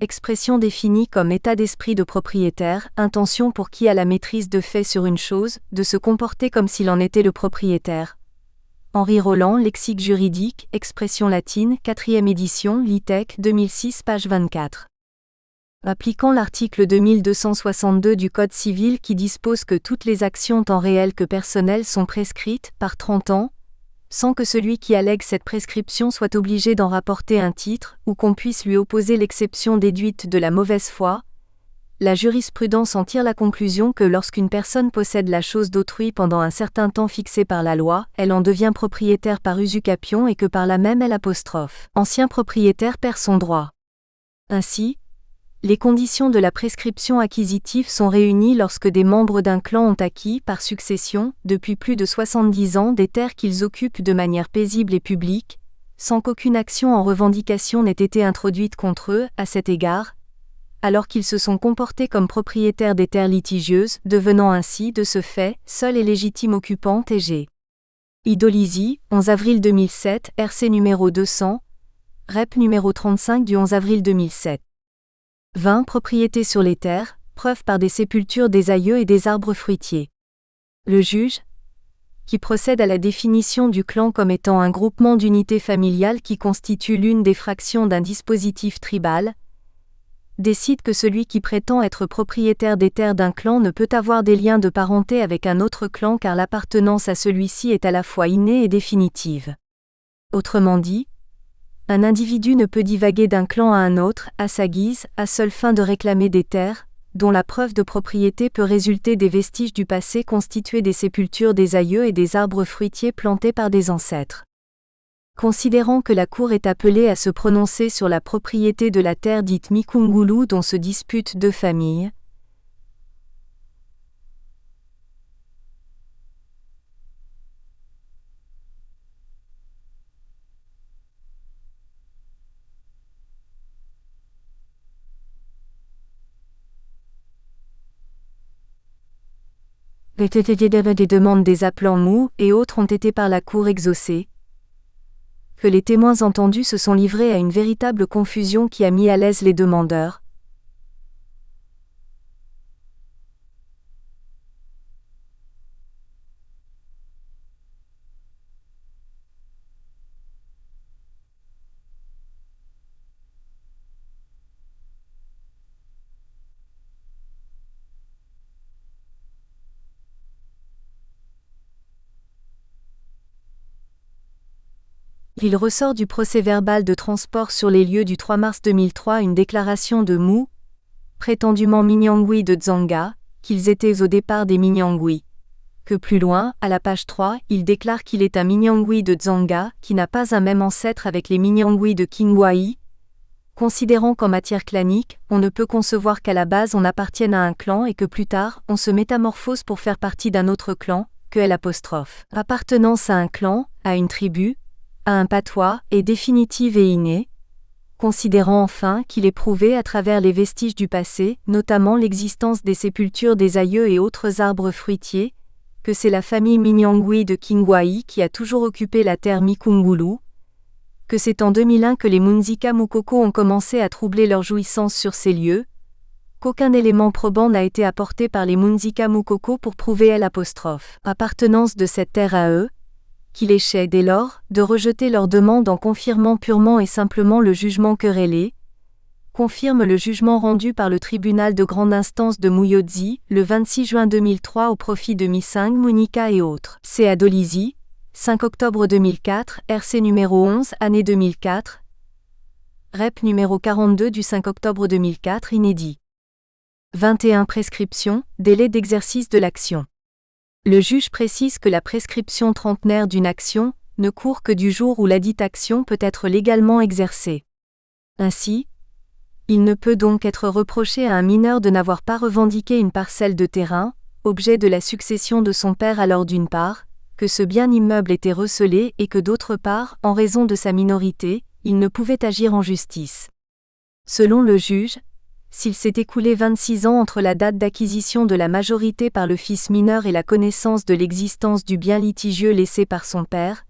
expression définie comme état d'esprit de propriétaire, intention pour qui a la maîtrise de fait sur une chose, de se comporter comme s'il en était le propriétaire. Henri Roland, Lexique juridique, expression latine, 4e édition, Litec, 2006, page 24. Appliquant l'article 2262 du Code civil qui dispose que toutes les actions tant réelles que personnelles sont prescrites par 30 ans, sans que celui qui allègue cette prescription soit obligé d'en rapporter un titre ou qu'on puisse lui opposer l'exception déduite de la mauvaise foi, la jurisprudence en tire la conclusion que lorsqu'une personne possède la chose d'autrui pendant un certain temps fixé par la loi, elle en devient propriétaire par usucapion et que par là même elle ancien propriétaire perd son droit. Ainsi, les conditions de la prescription acquisitive sont réunies lorsque des membres d'un clan ont acquis, par succession, depuis plus de 70 ans des terres qu'ils occupent de manière paisible et publique, sans qu'aucune action en revendication n'ait été introduite contre eux, à cet égard, alors qu'ils se sont comportés comme propriétaires des terres litigieuses, devenant ainsi, de ce fait, seul et légitime occupant et Idolizi, 11 avril 2007, RC numéro 200, Rep numéro 35 du 11 avril 2007. 20. Propriété sur les terres, preuve par des sépultures des aïeux et des arbres fruitiers. Le juge, qui procède à la définition du clan comme étant un groupement d'unités familiales qui constitue l'une des fractions d'un dispositif tribal, décide que celui qui prétend être propriétaire des terres d'un clan ne peut avoir des liens de parenté avec un autre clan car l'appartenance à celui-ci est à la fois innée et définitive. Autrement dit, un individu ne peut divaguer d'un clan à un autre, à sa guise, à seule fin de réclamer des terres, dont la preuve de propriété peut résulter des vestiges du passé constitués des sépultures des aïeux et des arbres fruitiers plantés par des ancêtres. Considérant que la Cour est appelée à se prononcer sur la propriété de la terre dite Mikungulu dont se disputent deux familles, des demandes des appelants mous et autres ont été par la Cour exaucées, que les témoins entendus se sont livrés à une véritable confusion qui a mis à l'aise les demandeurs. Il ressort du procès-verbal de transport sur les lieux du 3 mars 2003 une déclaration de Mu, prétendument Minyangui de Dzanga, qu'ils étaient au départ des Minyangui. Que plus loin, à la page 3, il déclare qu'il est un Minyangui de Dzanga, qui n'a pas un même ancêtre avec les Minyangui de Kingwai. Considérant qu'en matière clanique, on ne peut concevoir qu'à la base on appartienne à un clan et que plus tard, on se métamorphose pour faire partie d'un autre clan, que appartenance à un clan, à une tribu, à un patois, est définitive et innée, considérant enfin qu'il est prouvé à travers les vestiges du passé, notamment l'existence des sépultures des aïeux et autres arbres fruitiers, que c'est la famille Minyangui de Kingwai qui a toujours occupé la terre Mikungulu, que c'est en 2001 que les Munzika Mukoko ont commencé à troubler leur jouissance sur ces lieux, qu'aucun élément probant n'a été apporté par les Munzika Mukoko pour prouver l'appartenance de cette terre à eux, qu'il échait dès lors de rejeter leur demande en confirmant purement et simplement le jugement querellé, confirme le jugement rendu par le tribunal de grande instance de Muyodzi, le 26 juin 2003 au profit de Mi-5 Monica et autres. C'est Adolizi, 5 octobre 2004, RC numéro 11, année 2004, Rep numéro 42 du 5 octobre 2004, inédit. 21. Prescription, délai d'exercice de l'action. Le juge précise que la prescription trentenaire d'une action ne court que du jour où ladite action peut être légalement exercée. Ainsi, il ne peut donc être reproché à un mineur de n'avoir pas revendiqué une parcelle de terrain, objet de la succession de son père alors d'une part, que ce bien immeuble était recelé et que d'autre part, en raison de sa minorité, il ne pouvait agir en justice. Selon le juge, s'il s'est écoulé 26 ans entre la date d'acquisition de la majorité par le fils mineur et la connaissance de l'existence du bien litigieux laissé par son père,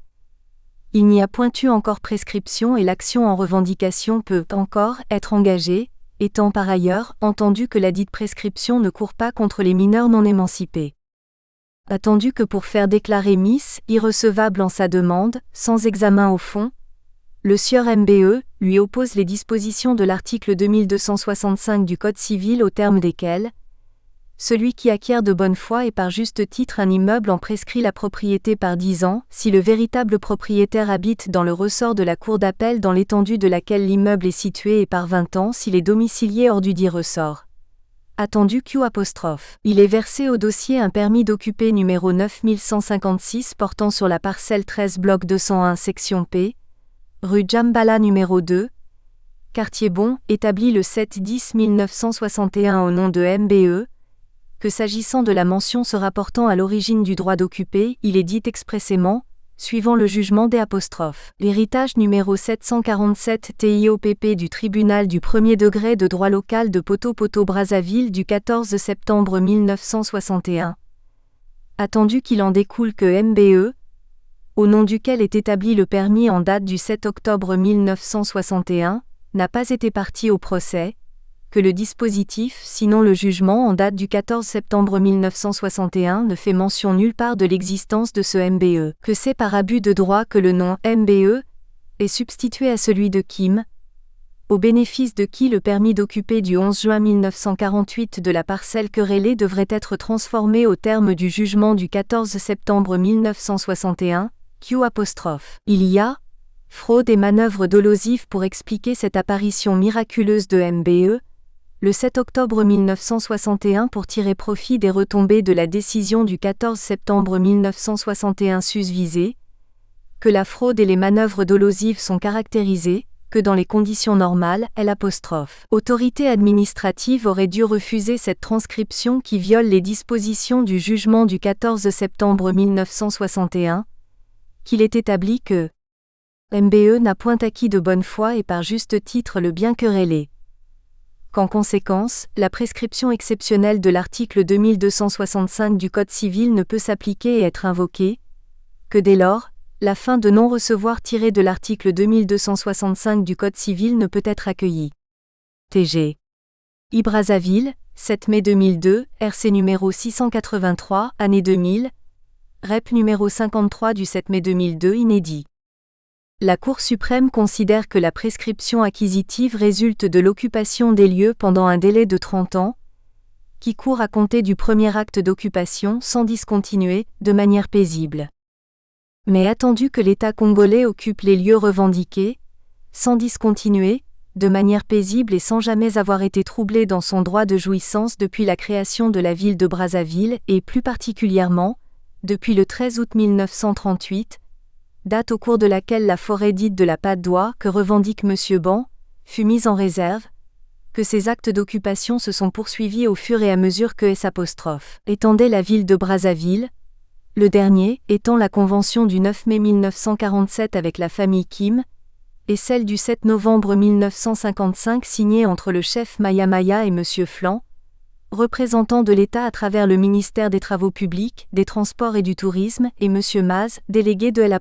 il n'y a point eu encore prescription et l'action en revendication peut encore être engagée, étant par ailleurs entendu que la dite prescription ne court pas contre les mineurs non émancipés. Attendu que pour faire déclarer Miss irrecevable en sa demande, sans examen au fond, le sieur MBE lui oppose les dispositions de l'article 2265 du Code civil au terme desquelles celui qui acquiert de bonne foi et par juste titre un immeuble en prescrit la propriété par 10 ans, si le véritable propriétaire habite dans le ressort de la cour d'appel dans l'étendue de laquelle l'immeuble est situé et par 20 ans s'il est domicilié hors du dit ressort. Attendu Q'. Il est versé au dossier un permis d'occuper numéro 9156 portant sur la parcelle 13 bloc 201 section P, rue Djambala numéro 2, quartier Bon, établi le 7-10-1961 au nom de MBE, que s'agissant de la mention se rapportant à l'origine du droit d'occuper, il est dit expressément, suivant le jugement D'. L'héritage numéro 747 TIOPP du tribunal du premier degré de droit local de Poto-Poto-Brazzaville du 14 septembre 1961. Attendu qu'il en découle que MBE, au nom duquel est établi le permis en date du 7 octobre 1961, n'a pas été partie au procès, que le dispositif, sinon le jugement en date du 14 septembre 1961 ne fait mention nulle part de l'existence de ce MBE, que c'est par abus de droit que le nom MBE est substitué à celui de Kim, au bénéfice de qui le permis d'occuper du 11 juin 1948 de la parcelle querellée devrait être transformé au terme du jugement du 14 septembre 1961, Q'. Il y a fraude et manœuvre dolosive pour expliquer cette apparition miraculeuse de MBE, le 7 octobre 1961 pour tirer profit des retombées de la décision du 14 septembre 1961 susvisée, que la fraude et les manœuvres dolosives sont caractérisées, que dans les conditions normales, L'. Autorité administrative aurait dû refuser cette transcription qui viole les dispositions du jugement du 14 septembre 1961, qu'il est établi que MBE n'a point acquis de bonne foi et par juste titre le bien querellé. Qu'en conséquence, la prescription exceptionnelle de l'article 2265 du Code civil ne peut s'appliquer et être invoquée, que dès lors, la fin de non-recevoir tirée de l'article 2265 du Code civil ne peut être accueillie. TG. I. Brazzaville, 7 mai 2002, RC numéro 683, année 2000, REP numéro 53 du 7 mai 2002 inédit. La Cour suprême considère que la prescription acquisitive résulte de l'occupation des lieux pendant un délai de 30 ans, qui court à compter du premier acte d'occupation sans discontinuer, de manière paisible. Mais attendu que l'État congolais occupe les lieux revendiqués, sans discontinuer, de manière paisible et sans jamais avoir été troublé dans son droit de jouissance depuis la création de la ville de Brazzaville et plus particulièrement, depuis le 13 août 1938, date au cours de laquelle la forêt dite de la Patte d'Oie que revendique M. Ban, fut mise en réserve, que ces actes d'occupation se sont poursuivis au fur et à mesure que étendait la ville de Brazzaville, le dernier étant la convention du 9 mai 1947 avec la famille Kim, et celle du 7 novembre 1955 signée entre le chef Maya Maya et M. Flan, représentant de l'État à travers le ministère des Travaux publics, des Transports et du Tourisme, et M. Maz, délégué de L',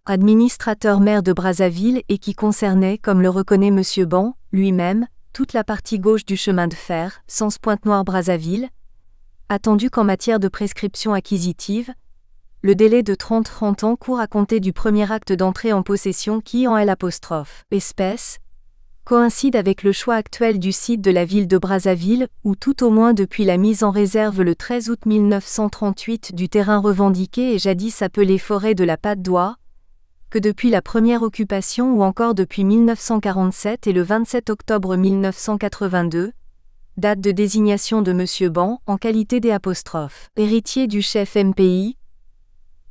administrateur maire de Brazzaville et qui concernait, comme le reconnaît M. Ban, lui-même, toute la partie gauche du chemin de fer, sens Pointe-Noire-Brazzaville, attendu qu'en matière de prescription acquisitive, le délai de 30 ans court à compter du premier acte d'entrée en possession qui, en L', espèce, coïncide avec le choix actuel du site de la ville de Brazzaville, ou tout au moins depuis la mise en réserve le 13 août 1938 du terrain revendiqué et jadis appelé forêt de la Patte d'Oie, que depuis la première occupation ou encore depuis 1947 et le 27 octobre 1982, date de désignation de M. Ban en qualité des héritier du chef MPI,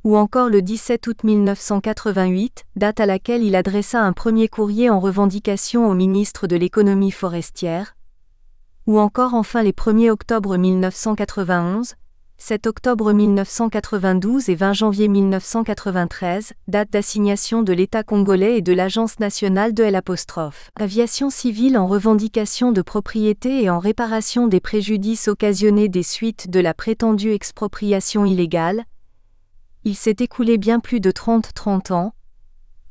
ou encore le 17 août 1988, date à laquelle il adressa un premier courrier en revendication au ministre de l'économie forestière, ou encore enfin les 1er octobre 1991, 7 octobre 1992 et 20 janvier 1993, date d'assignation de l'État congolais et de l'Agence nationale de l'aviation civile en revendication de propriété et en réparation des préjudices occasionnés des suites de la prétendue expropriation illégale. Il s'est écoulé bien plus de 30 ans,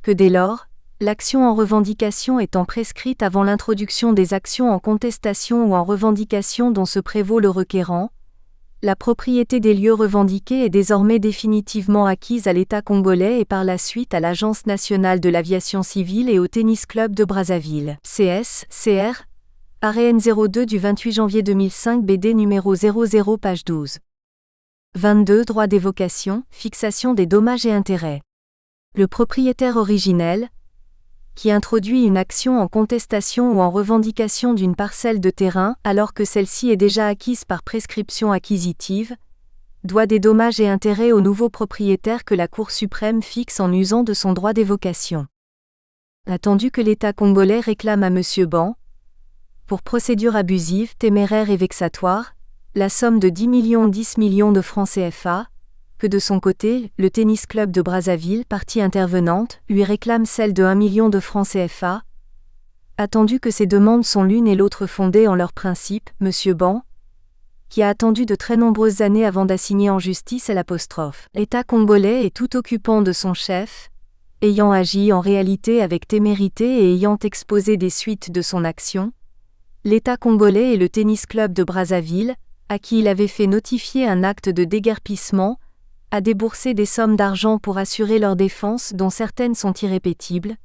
que dès lors, l'action en revendication étant prescrite avant l'introduction des actions en contestation ou en revendication dont se prévaut le requérant, la propriété des lieux revendiqués est désormais définitivement acquise à l'État congolais et par la suite à l'Agence nationale de l'aviation civile et au Tennis Club de Brazzaville. CS-CR, ARN 02 du 28 janvier 2005 BD numéro 00 page 12. 22 Droit d'évocation, fixation des dommages et intérêts. Le propriétaire originel, qui introduit une action en contestation ou en revendication d'une parcelle de terrain alors que celle-ci est déjà acquise par prescription acquisitive, doit des dommages et intérêts au nouveau propriétaire que la Cour suprême fixe en usant de son droit d'évocation. Attendu que l'État congolais réclame à M. Ban, pour procédure abusive, téméraire et vexatoire, la somme de 10 millions de francs CFA, que de son côté, le Tennis Club de Brazzaville, partie intervenante, lui réclame celle de 1 million de francs CFA. Attendu que ces demandes sont l'une et l'autre fondées en leurs principes, M. Ban, qui a attendu de très nombreuses années avant d'assigner en justice à l'État congolais et tout occupant de son chef, ayant agi en réalité avec témérité et ayant exposé des suites de son action, l'État congolais et le Tennis Club de Brazzaville, à qui il avait fait notifier un acte de déguerpissement, a déboursé des sommes d'argent pour assurer leur défense dont certaines sont irrépétibles,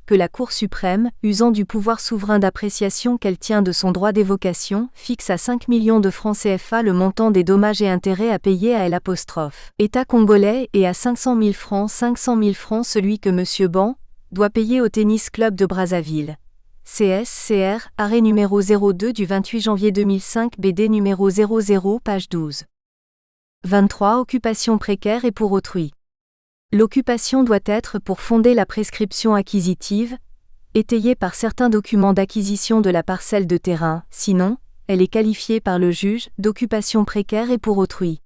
que la Cour suprême, usant du pouvoir souverain d'appréciation qu'elle tient de son droit d'évocation, fixe à 5 millions de francs CFA le montant des dommages et intérêts à payer à État congolais et à 500 000 francs celui que M. Ban doit payer au Tennis Club de Brazzaville. CS-CR, arrêt numéro 02 du 28 janvier 2005 BD numéro 00 page 12. 23 Occupation précaire et pour autrui. L'occupation doit être pour fonder la prescription acquisitive, étayée par certains documents d'acquisition de la parcelle de terrain, sinon, elle est qualifiée par le juge d'occupation précaire et pour autrui.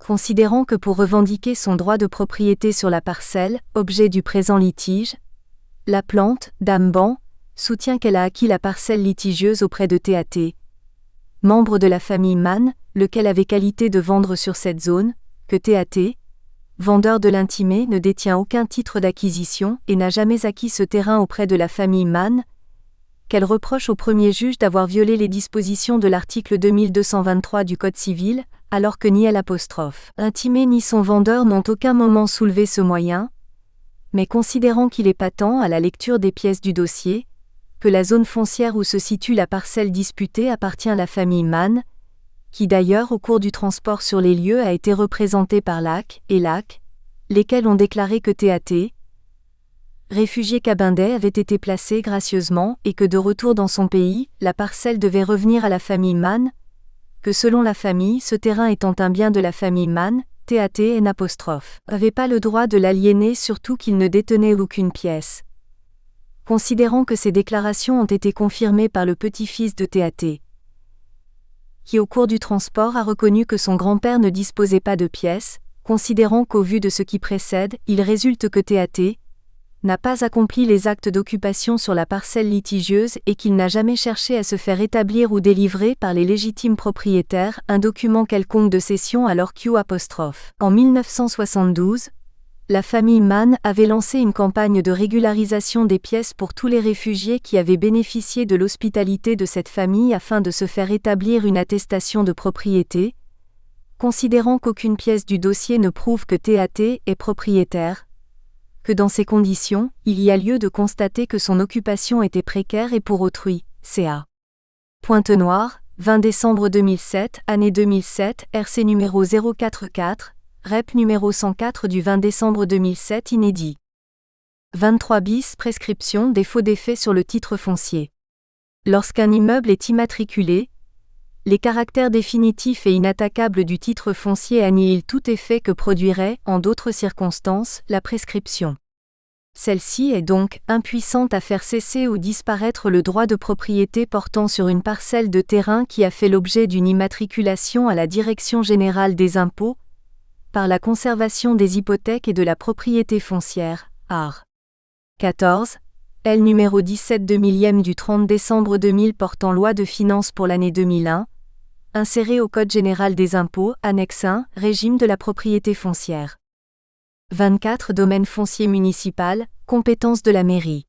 Considérant que pour revendiquer son droit de propriété sur la parcelle, objet du présent litige, la plante, Dame Ban, soutient qu'elle a acquis la parcelle litigieuse auprès de TAT, membre de la famille Mann, lequel avait qualité de vendre sur cette zone, que TAT, vendeur de l'intimé, ne détient aucun titre d'acquisition et n'a jamais acquis ce terrain auprès de la famille Mann, qu'elle reproche au premier juge d'avoir violé les dispositions de l'article 2223 du Code civil, alors que ni l'intimé ni son vendeur n'ont aucun moment soulevé ce moyen, mais considérant qu'il est patent à la lecture des pièces du dossier, que la zone foncière où se situe la parcelle disputée appartient à la famille Mann, qui d'ailleurs au cours du transport sur les lieux a été représentée par LAC et LAC, lesquels ont déclaré que TAT, réfugié Cabindet, avait été placé gracieusement et que de retour dans son pays, la parcelle devait revenir à la famille Mann, que selon la famille, ce terrain étant un bien de la famille Mann, TAT n'avait pas le droit de l'aliéner surtout qu'il ne détenait aucune pièce. Considérant que ces déclarations ont été confirmées par le petit-fils de TAT, qui au cours du transport a reconnu que son grand-père ne disposait pas de pièces, considérant qu'au vu de ce qui précède, il résulte que TAT n'a pas accompli les actes d'occupation sur la parcelle litigieuse et qu'il n'a jamais cherché à se faire établir ou délivrer par les légitimes propriétaires un document quelconque de cession à leur Q'. En 1972, la famille Mann avait lancé une campagne de régularisation des pièces pour tous les réfugiés qui avaient bénéficié de l'hospitalité de cette famille afin de se faire établir une attestation de propriété, considérant qu'aucune pièce du dossier ne prouve que TAT est propriétaire, que dans ces conditions, il y a lieu de constater que son occupation était précaire et pour autrui, CA. Pointe-Noire, 20 décembre 2007, année 2007, RC numéro 044, REP numéro 104 du 20 décembre 2007 inédit. 23 bis prescription des faux d'effet sur le titre foncier. Lorsqu'un immeuble est immatriculé, les caractères définitifs et inattaquables du titre foncier annihilent tout effet que produirait, en d'autres circonstances, la prescription. Celle-ci est donc impuissante à faire cesser ou disparaître le droit de propriété portant sur une parcelle de terrain qui a fait l'objet d'une immatriculation à la Direction générale des impôts, par la conservation des hypothèques et de la propriété foncière, art. 14. L numéro 17/2000 du 30 décembre 2000 portant loi de finances pour l'année 2001, inséré au Code général des impôts, annexe 1, régime de la propriété foncière. 24. Domaine foncier municipal, compétence de la mairie.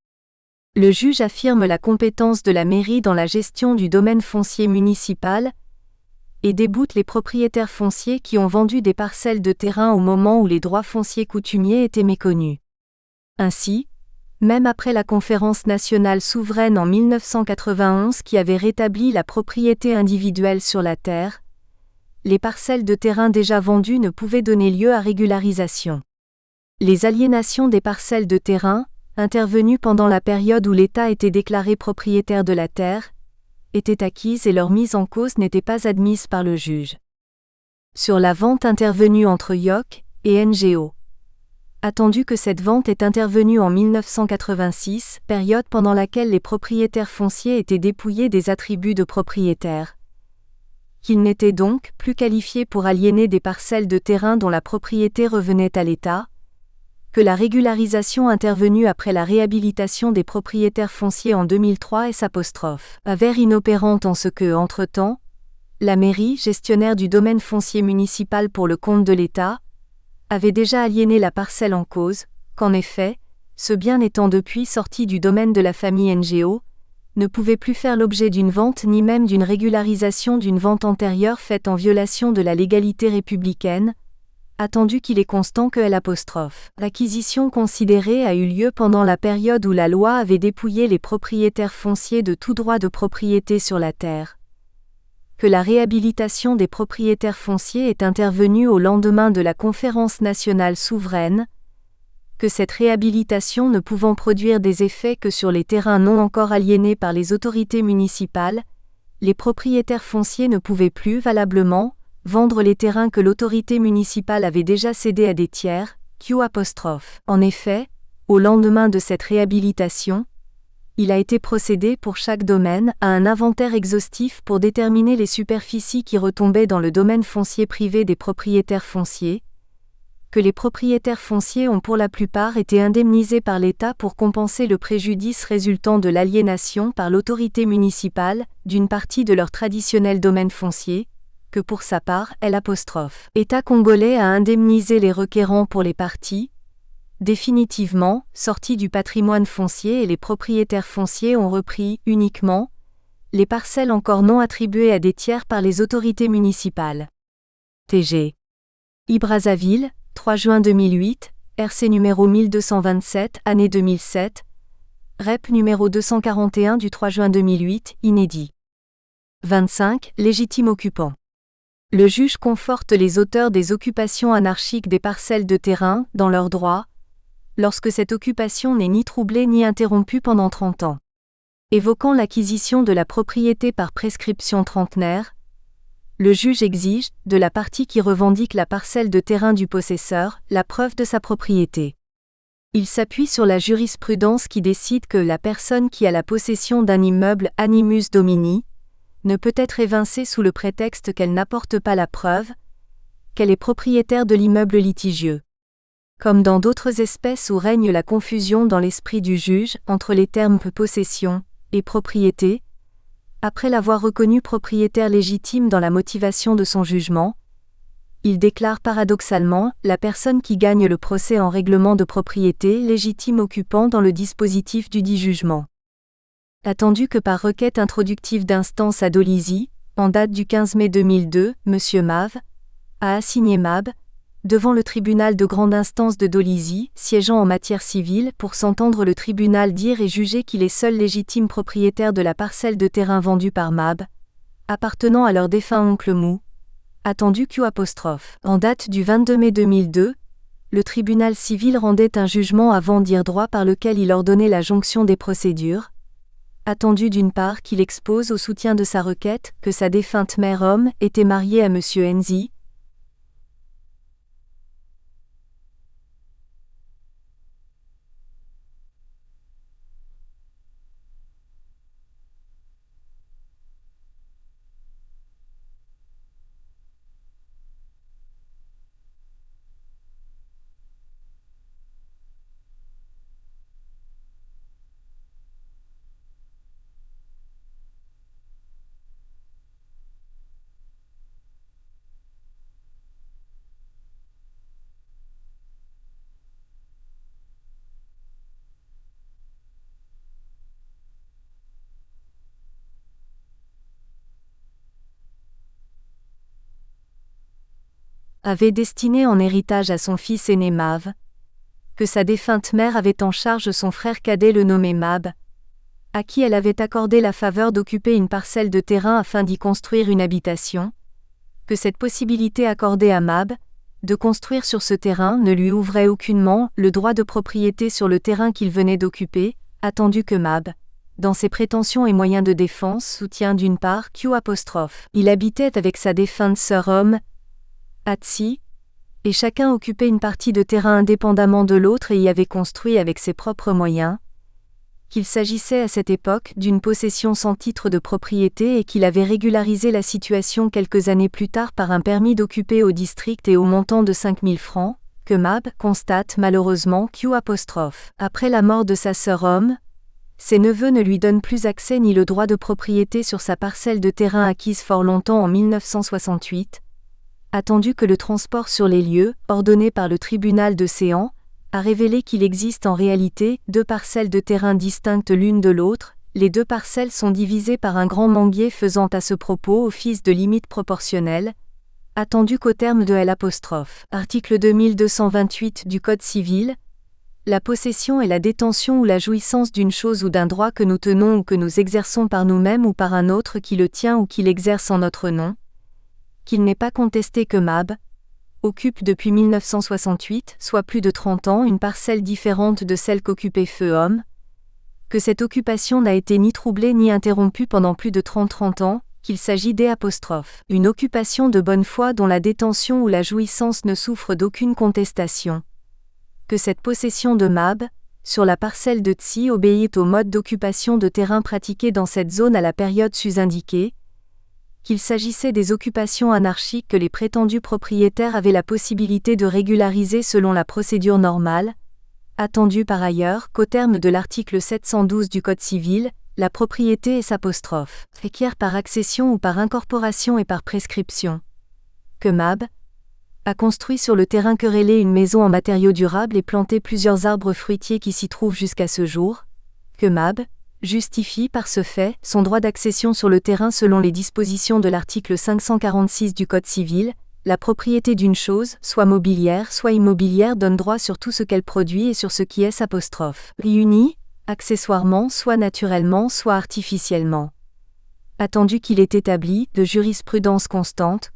Le juge affirme la compétence de la mairie dans la gestion du domaine foncier municipal et déboute les propriétaires fonciers qui ont vendu des parcelles de terrain au moment où les droits fonciers coutumiers étaient méconnus. Ainsi, même après la Conférence nationale souveraine en 1991 qui avait rétabli la propriété individuelle sur la terre, les parcelles de terrain déjà vendues ne pouvaient donner lieu à régularisation. Les aliénations des parcelles de terrain, intervenues pendant la période où l'État était déclaré propriétaire de la terre, étaient acquises et leur mise en cause n'était pas admise par le juge. Sur la vente intervenue entre IOC et NGO. Attendu que cette vente est intervenue en 1986, période pendant laquelle les propriétaires fonciers étaient dépouillés des attributs de propriétaire, qu'ils n'étaient donc plus qualifiés pour aliéner des parcelles de terrain dont la propriété revenait à l'État, que la régularisation intervenue après la réhabilitation des propriétaires fonciers en 2003 s'avère inopérante en ce que, entre-temps, la mairie, gestionnaire du domaine foncier municipal pour le compte de l'État, avait déjà aliéné la parcelle en cause, qu'en effet, ce bien étant depuis sorti du domaine de la famille NGO, ne pouvait plus faire l'objet d'une vente ni même d'une régularisation d'une vente antérieure faite en violation de la légalité républicaine, attendu qu'il est constant que l'acquisition considérée a eu lieu pendant la période où la loi avait dépouillé les propriétaires fonciers de tout droit de propriété sur la terre, que la réhabilitation des propriétaires fonciers est intervenue au lendemain de la Conférence nationale souveraine, que cette réhabilitation ne pouvant produire des effets que sur les terrains non encore aliénés par les autorités municipales, les propriétaires fonciers ne pouvaient plus valablement vendre les terrains que l'autorité municipale avait déjà cédés à des tiers, En effet, au lendemain de cette réhabilitation, il a été procédé pour chaque domaine à un inventaire exhaustif pour déterminer les superficies qui retombaient dans le domaine foncier privé des propriétaires fonciers, que les propriétaires fonciers ont pour la plupart été indemnisés par l'État pour compenser le préjudice résultant de l'aliénation par l'autorité municipale d'une partie de leur traditionnel domaine foncier, que pour sa part, État congolais a indemnisé les requérants pour les parties, définitivement sortis du patrimoine foncier et les propriétaires fonciers ont repris, uniquement, les parcelles encore non attribuées à des tiers par les autorités municipales. TG. Brazzaville, 3 juin 2008, RC numéro 1227, année 2007, REP numéro 241 du 3 juin 2008, inédit. 25. Légitime occupant. Le juge conforte les auteurs des occupations anarchiques des parcelles de terrain dans leurs droits, lorsque cette occupation n'est ni troublée ni interrompue pendant 30 ans. Évoquant l'acquisition de la propriété par prescription trentenaire, le juge exige, de la partie qui revendique la parcelle de terrain du possesseur, la preuve de sa propriété. Il s'appuie sur la jurisprudence qui décide que la personne qui a la possession d'un immeuble animus domini ne peut être évincée sous le prétexte qu'elle n'apporte pas la preuve qu'elle est propriétaire de l'immeuble litigieux. Comme dans d'autres espèces où règne la confusion dans l'esprit du juge entre les termes possession et propriété, après l'avoir reconnu propriétaire légitime dans la motivation de son jugement, il déclare paradoxalement la personne qui gagne le procès en règlement de propriété légitime occupant dans le dispositif du dit jugement. Attendu que par requête introductive d'instance à Dolisie, en date du 15 mai 2002, M. Mave a assigné Mab devant le tribunal de grande instance de Dolisie, siégeant en matière civile, pour s'entendre le tribunal dire et juger qu'il est seul légitime propriétaire de la parcelle de terrain vendue par Mab, appartenant à leur défunt oncle Mou, attendu Q'. En date du 22 mai 2002, le tribunal civil rendait un jugement avant dire droit par lequel il ordonnait la jonction des procédures, attendu d'une part qu'il expose au soutien de sa requête que sa défunte mère homme était mariée à M. Enzi, avait destiné en héritage à son fils aîné Mav, que sa défunte mère avait en charge son frère cadet le nommé Mab, à qui elle avait accordé la faveur d'occuper une parcelle de terrain afin d'y construire une habitation, que cette possibilité accordée à Mab, de construire sur ce terrain ne lui ouvrait aucunement le droit de propriété sur le terrain qu'il venait d'occuper, attendu que Mab, dans ses prétentions et moyens de défense, soutient d'une part Q'. Il habitait avec sa défunte sœur Atsi, et chacun occupait une partie de terrain indépendamment de l'autre et y avait construit avec ses propres moyens, qu'il s'agissait à cette époque d'une possession sans titre de propriété et qu'il avait régularisé la situation quelques années plus tard par un permis d'occuper au district et au montant de 5 000 francs, que Mab constate malheureusement Q'. Après la mort de sa sœur ses neveux ne lui donnent plus accès ni le droit de propriété sur sa parcelle de terrain acquise fort longtemps en 1968, attendu que le transport sur les lieux, ordonné par le tribunal de Séan, a révélé qu'il existe en réalité 2 parcelles de terrain distinctes l'une de l'autre. Les 2 parcelles sont divisées par un grand manguier faisant à ce propos office de limite proportionnelle, attendu qu'au terme de L'. Article 2228 du Code civil, la possession est la détention ou la jouissance d'une chose ou d'un droit que nous tenons ou que nous exerçons par nous-mêmes ou par un autre qui le tient ou qui l'exerce en notre nom, qu'il n'est pas contesté que Mab occupe depuis 1968, soit plus de 30 ans, une parcelle différente de celle qu'occupait feu que cette occupation n'a été ni troublée ni interrompue pendant plus de 30 ans, qu'il s'agit d'. Une occupation de bonne foi dont la détention ou la jouissance ne souffre d'aucune contestation. Que cette possession de Mab, sur la parcelle de Tsi obéit au mode d'occupation de terrain pratiqué dans cette zone à la période sus-indiquée, qu'il s'agissait des occupations anarchiques que les prétendus propriétaires avaient la possibilité de régulariser selon la procédure normale, attendu par ailleurs qu'au terme de l'article 712 du Code civil, la propriété est requiert par accession ou par incorporation et par prescription. Que Mab a construit sur le terrain querellé une maison en matériaux durables et planté plusieurs arbres fruitiers qui s'y trouvent jusqu'à ce jour. Que Mab justifie par ce fait son droit d'accession sur le terrain selon les dispositions de l'article 546 du Code civil. La propriété d'une chose, soit mobilière, soit immobilière, donne droit sur tout ce qu'elle produit et sur ce qui est réuni, accessoirement, soit naturellement, soit artificiellement. Attendu qu'il est établi, de jurisprudence constante,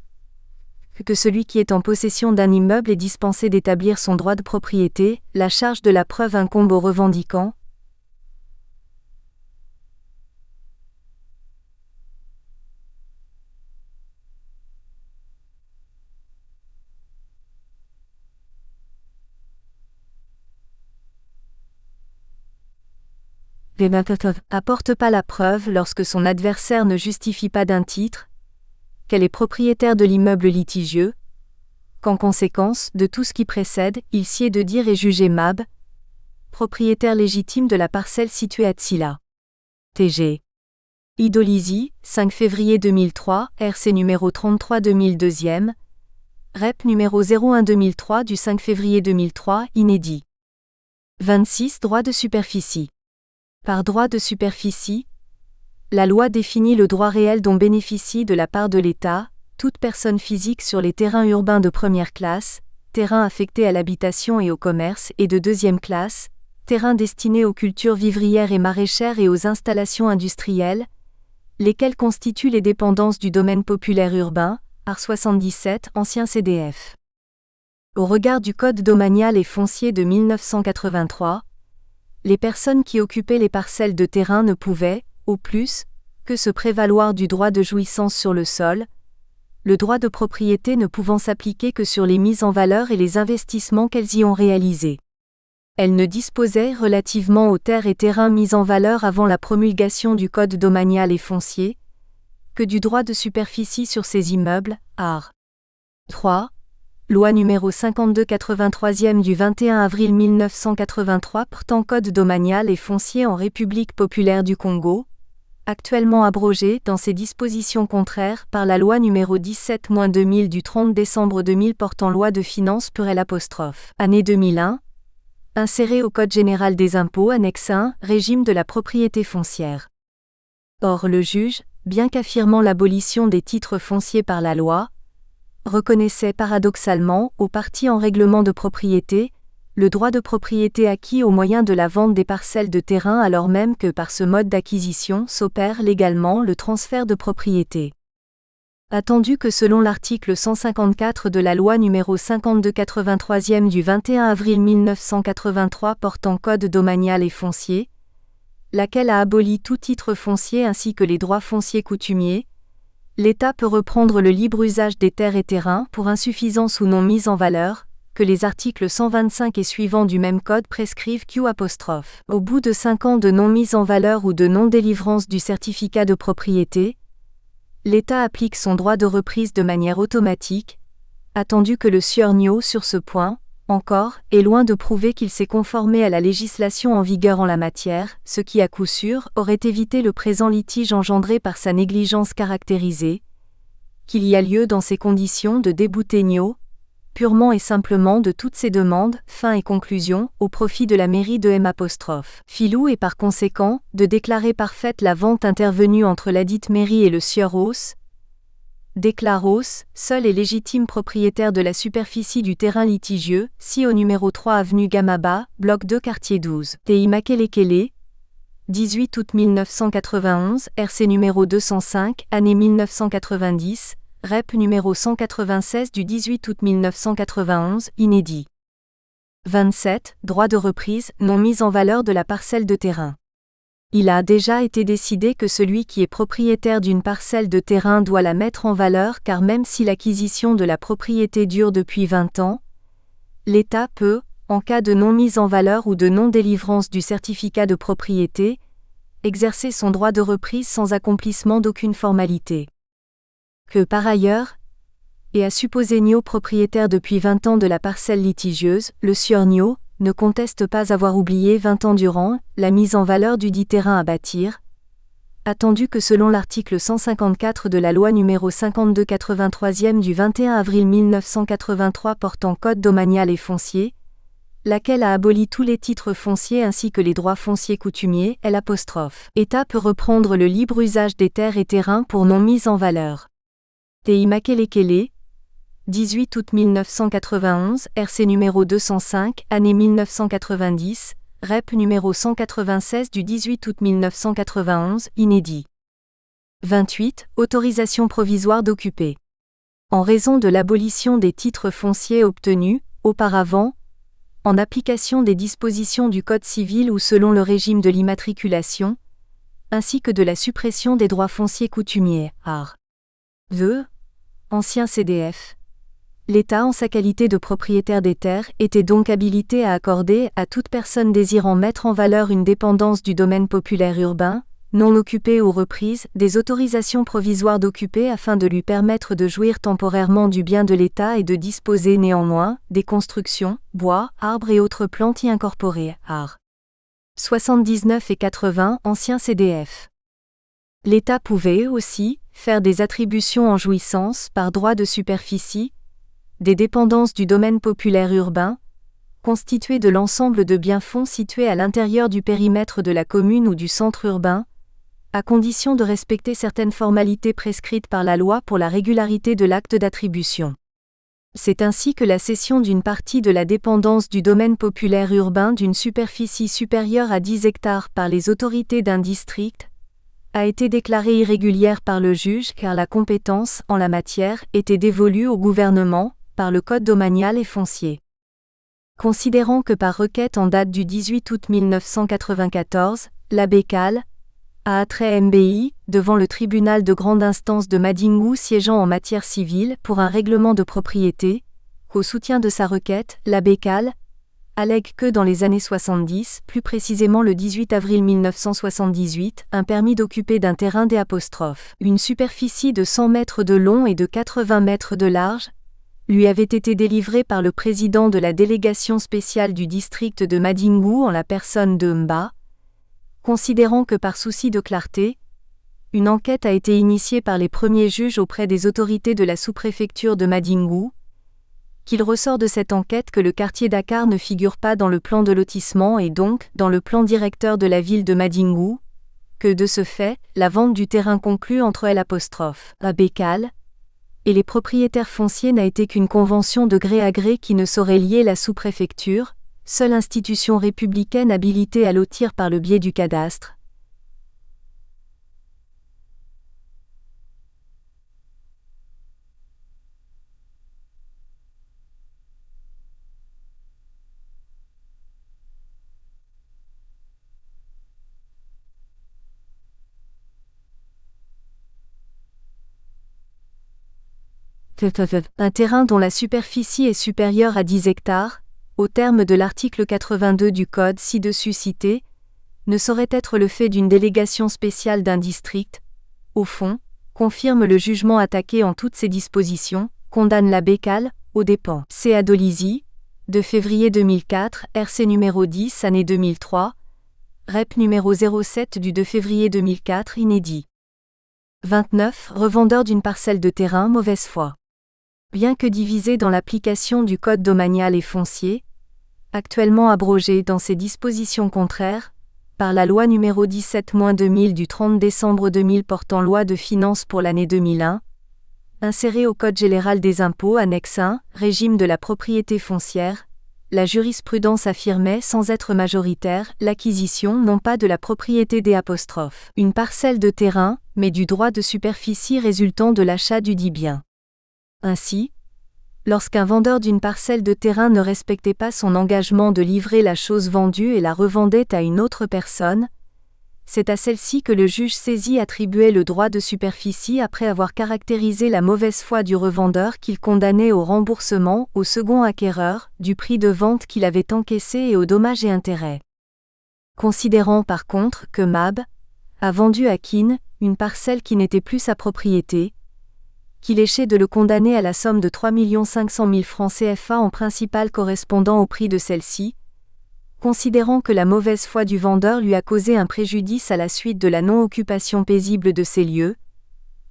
que celui qui est en possession d'un immeuble est dispensé d'établir son droit de propriété, la charge de la preuve incombe au revendiquant. Apporte pas la preuve lorsque son adversaire ne justifie pas d'un titre, qu'elle est propriétaire de l'immeuble litigieux, qu'en conséquence de tout ce qui précède, il sied de dire et juger Mab, propriétaire légitime de la parcelle située à Tsila. TG. Idolisi, 5 février 2003, RC numéro 33-2002, REP numéro 01-2003 du 5 février 2003, inédit. 26 Droit de superficie. Par droit de superficie, la loi définit le droit réel dont bénéficie de la part de l'État, toute personne physique sur les terrains urbains de première classe, terrains affectés à l'habitation et au commerce, et de deuxième classe, terrains destinés aux cultures vivrières et maraîchères et aux installations industrielles, lesquels constituent les dépendances du domaine populaire urbain, art. 77, ancien CDF. Au regard du Code domanial et foncier de 1983, les personnes qui occupaient les parcelles de terrain ne pouvaient, au plus, que se prévaloir du droit de jouissance sur le sol, le droit de propriété ne pouvant s'appliquer que sur les mises en valeur et les investissements qu'elles y ont réalisés. Elles ne disposaient, relativement aux terres et terrains mis en valeur avant la promulgation du Code domanial et foncier, que du droit de superficie sur ces immeubles, art. 3. Loi numéro 5283 du 21 avril 1983 portant Code domanial et foncier en République populaire du Congo, actuellement abrogée dans ses dispositions contraires par la loi numéro 17-2000 du 30 décembre 2000 portant loi de finances pour L'. Année 2001, insérée au Code général des impôts annexe 1, régime de la propriété foncière. Or le juge, bien qu'affirmant l'abolition des titres fonciers par la loi, reconnaissait paradoxalement aux parties en règlement de propriété le droit de propriété acquis au moyen de la vente des parcelles de terrain alors même que par ce mode d'acquisition s'opère légalement le transfert de propriété. Attendu que selon l'article 154 de la loi n° 5283 du 21 avril 1983 portant code domanial et foncier, laquelle a aboli tout titre foncier ainsi que les droits fonciers coutumiers, l'État peut reprendre le libre usage des terres et terrains pour insuffisance ou non mise en valeur, que les articles 125 et suivants du même code prescrivent Q'. Au bout de 5 ans de non-mise en valeur ou de non-délivrance du certificat de propriété, l'État applique son droit de reprise de manière automatique, attendu que le sieur Niot sur ce point, encore, est loin de prouver qu'il s'est conformé à la législation en vigueur en la matière, ce qui à coup sûr aurait évité le présent litige engendré par sa négligence caractérisée, qu'il y a lieu dans ces conditions de débouter Niot, purement et simplement de toutes ses demandes, fin et conclusion, au profit de la mairie de M'. Filou et par conséquent, de déclarer parfaite la vente intervenue entre ladite mairie et le sieur Hauss, déclare Hauss, seul et légitime propriétaire de la superficie du terrain litigieux, si au numéro 3 avenue Gamaba, bloc 2 quartier 12, TI Makelekele, 18 août 1991, RC numéro 205, année 1990, REP numéro 196 du 18 août 1991, inédit. 27. Droit de reprise, non mise en valeur de la parcelle de terrain. Il a déjà été décidé que celui qui est propriétaire d'une parcelle de terrain doit la mettre en valeur car même si l'acquisition de la propriété dure depuis 20 ans, l'État peut, en cas de non mise en valeur ou de non-délivrance du certificat de propriété, exercer son droit de reprise sans accomplissement d'aucune formalité. Que par ailleurs, et à supposer Niot propriétaire depuis 20 ans de la parcelle litigieuse, le sieur Niot ne conteste pas avoir oublié 20 ans durant la mise en valeur du dit terrain à bâtir, attendu que selon l'article 154 de la loi n° 5283 du 21 avril 1983 portant code domanial et foncier, laquelle a aboli tous les titres fonciers ainsi que les droits fonciers coutumiers, État peut reprendre le libre usage des terres et terrains pour non mise en valeur. TI Makelekele, 18 août 1991, RC numéro 205, année 1990, REP numéro 196 du 18 août 1991, inédit. 28. Autorisation provisoire d'occuper. En raison de l'abolition des titres fonciers obtenus, auparavant, en application des dispositions du Code civil ou selon le régime de l'immatriculation, ainsi que de la suppression des droits fonciers coutumiers, art. Ancien CDF. L'État en sa qualité de propriétaire des terres était donc habilité à accorder à toute personne désirant mettre en valeur une dépendance du domaine populaire urbain, non occupée ou reprise, des autorisations provisoires d'occuper afin de lui permettre de jouir temporairement du bien de l'État et de disposer néanmoins des constructions, bois, arbres et autres plantes y incorporées, art. 79 et 80 Ancien CDF. L'État pouvait, aussi, faire des attributions en jouissance, par droit de superficie, des dépendances du domaine populaire urbain, constituées de l'ensemble de biens-fonds situés à l'intérieur du périmètre de la commune ou du centre urbain, à condition de respecter certaines formalités prescrites par la loi pour la régularité de l'acte d'attribution. C'est ainsi que la cession d'une partie de la dépendance du domaine populaire urbain d'une superficie supérieure à 10 hectares par les autorités d'un district, a été déclarée irrégulière par le juge car la compétence, en la matière, était dévolue au gouvernement, par le Code domanial et foncier. Considérant que par requête en date du 18 août 1994, l'abbé Cal a attrait MBI, devant le tribunal de grande instance de Madingou siégeant en matière civile pour un règlement de propriété, qu'au soutien de sa requête, l'abbé Cal allègue que dans les années 70, plus précisément le 18 avril 1978, un permis d'occuper d'un terrain d', une superficie de 100 mètres de long et de 80 mètres de large, lui avait été délivré par le président de la délégation spéciale du district de Madingou en la personne de Mba, considérant que par souci de clarté, une enquête a été initiée par les premiers juges auprès des autorités de la sous-préfecture de Madingou, qu'il ressort de cette enquête que le quartier Dakar ne figure pas dans le plan de lotissement et donc dans le plan directeur de la ville de Madingou, que de ce fait, la vente du terrain conclue entre l'abbé Cal et les propriétaires fonciers n'a été qu'une convention de gré à gré qui ne saurait lier la sous-préfecture, seule institution républicaine habilitée à lotir par le biais du cadastre. Un terrain dont la superficie est supérieure à 10 hectares, au terme de l'article 82 du Code ci-dessus cité, ne saurait être le fait d'une délégation spéciale d'un district, au fond, confirme le jugement attaqué en toutes ses dispositions, condamne la Bécale, aux dépens. C. Adolisi, de février 2004, RC numéro 10, année 2003, Rep numéro 07 du 2 février 2004, inédit. 29. Revendeur d'une parcelle de terrain, mauvaise foi. Bien que divisé dans l'application du Code domanial et foncier, actuellement abrogé dans ses dispositions contraires, par la loi numéro 17-2000 du 30 décembre 2000 portant loi de finances pour l'année 2001, insérée au Code général des impôts annexe 1, régime de la propriété foncière, la jurisprudence affirmait sans être majoritaire l'acquisition non pas de la propriété des apostrophes, une parcelle de terrain, mais du droit de superficie résultant de l'achat du dit bien. Ainsi, lorsqu'un vendeur d'une parcelle de terrain ne respectait pas son engagement de livrer la chose vendue et la revendait à une autre personne, c'est à celle-ci que le juge saisi attribuait le droit de superficie après avoir caractérisé la mauvaise foi du revendeur qu'il condamnait au remboursement, au second acquéreur, du prix de vente qu'il avait encaissé et aux dommages et intérêts. Considérant par contre que MAB a vendu à Keane une parcelle qui n'était plus sa propriété, qu'il échait de le condamner à la somme de 3 500 000 francs CFA en principal correspondant au prix de celle-ci, considérant que la mauvaise foi du vendeur lui a causé un préjudice à la suite de la non-occupation paisible de ces lieux,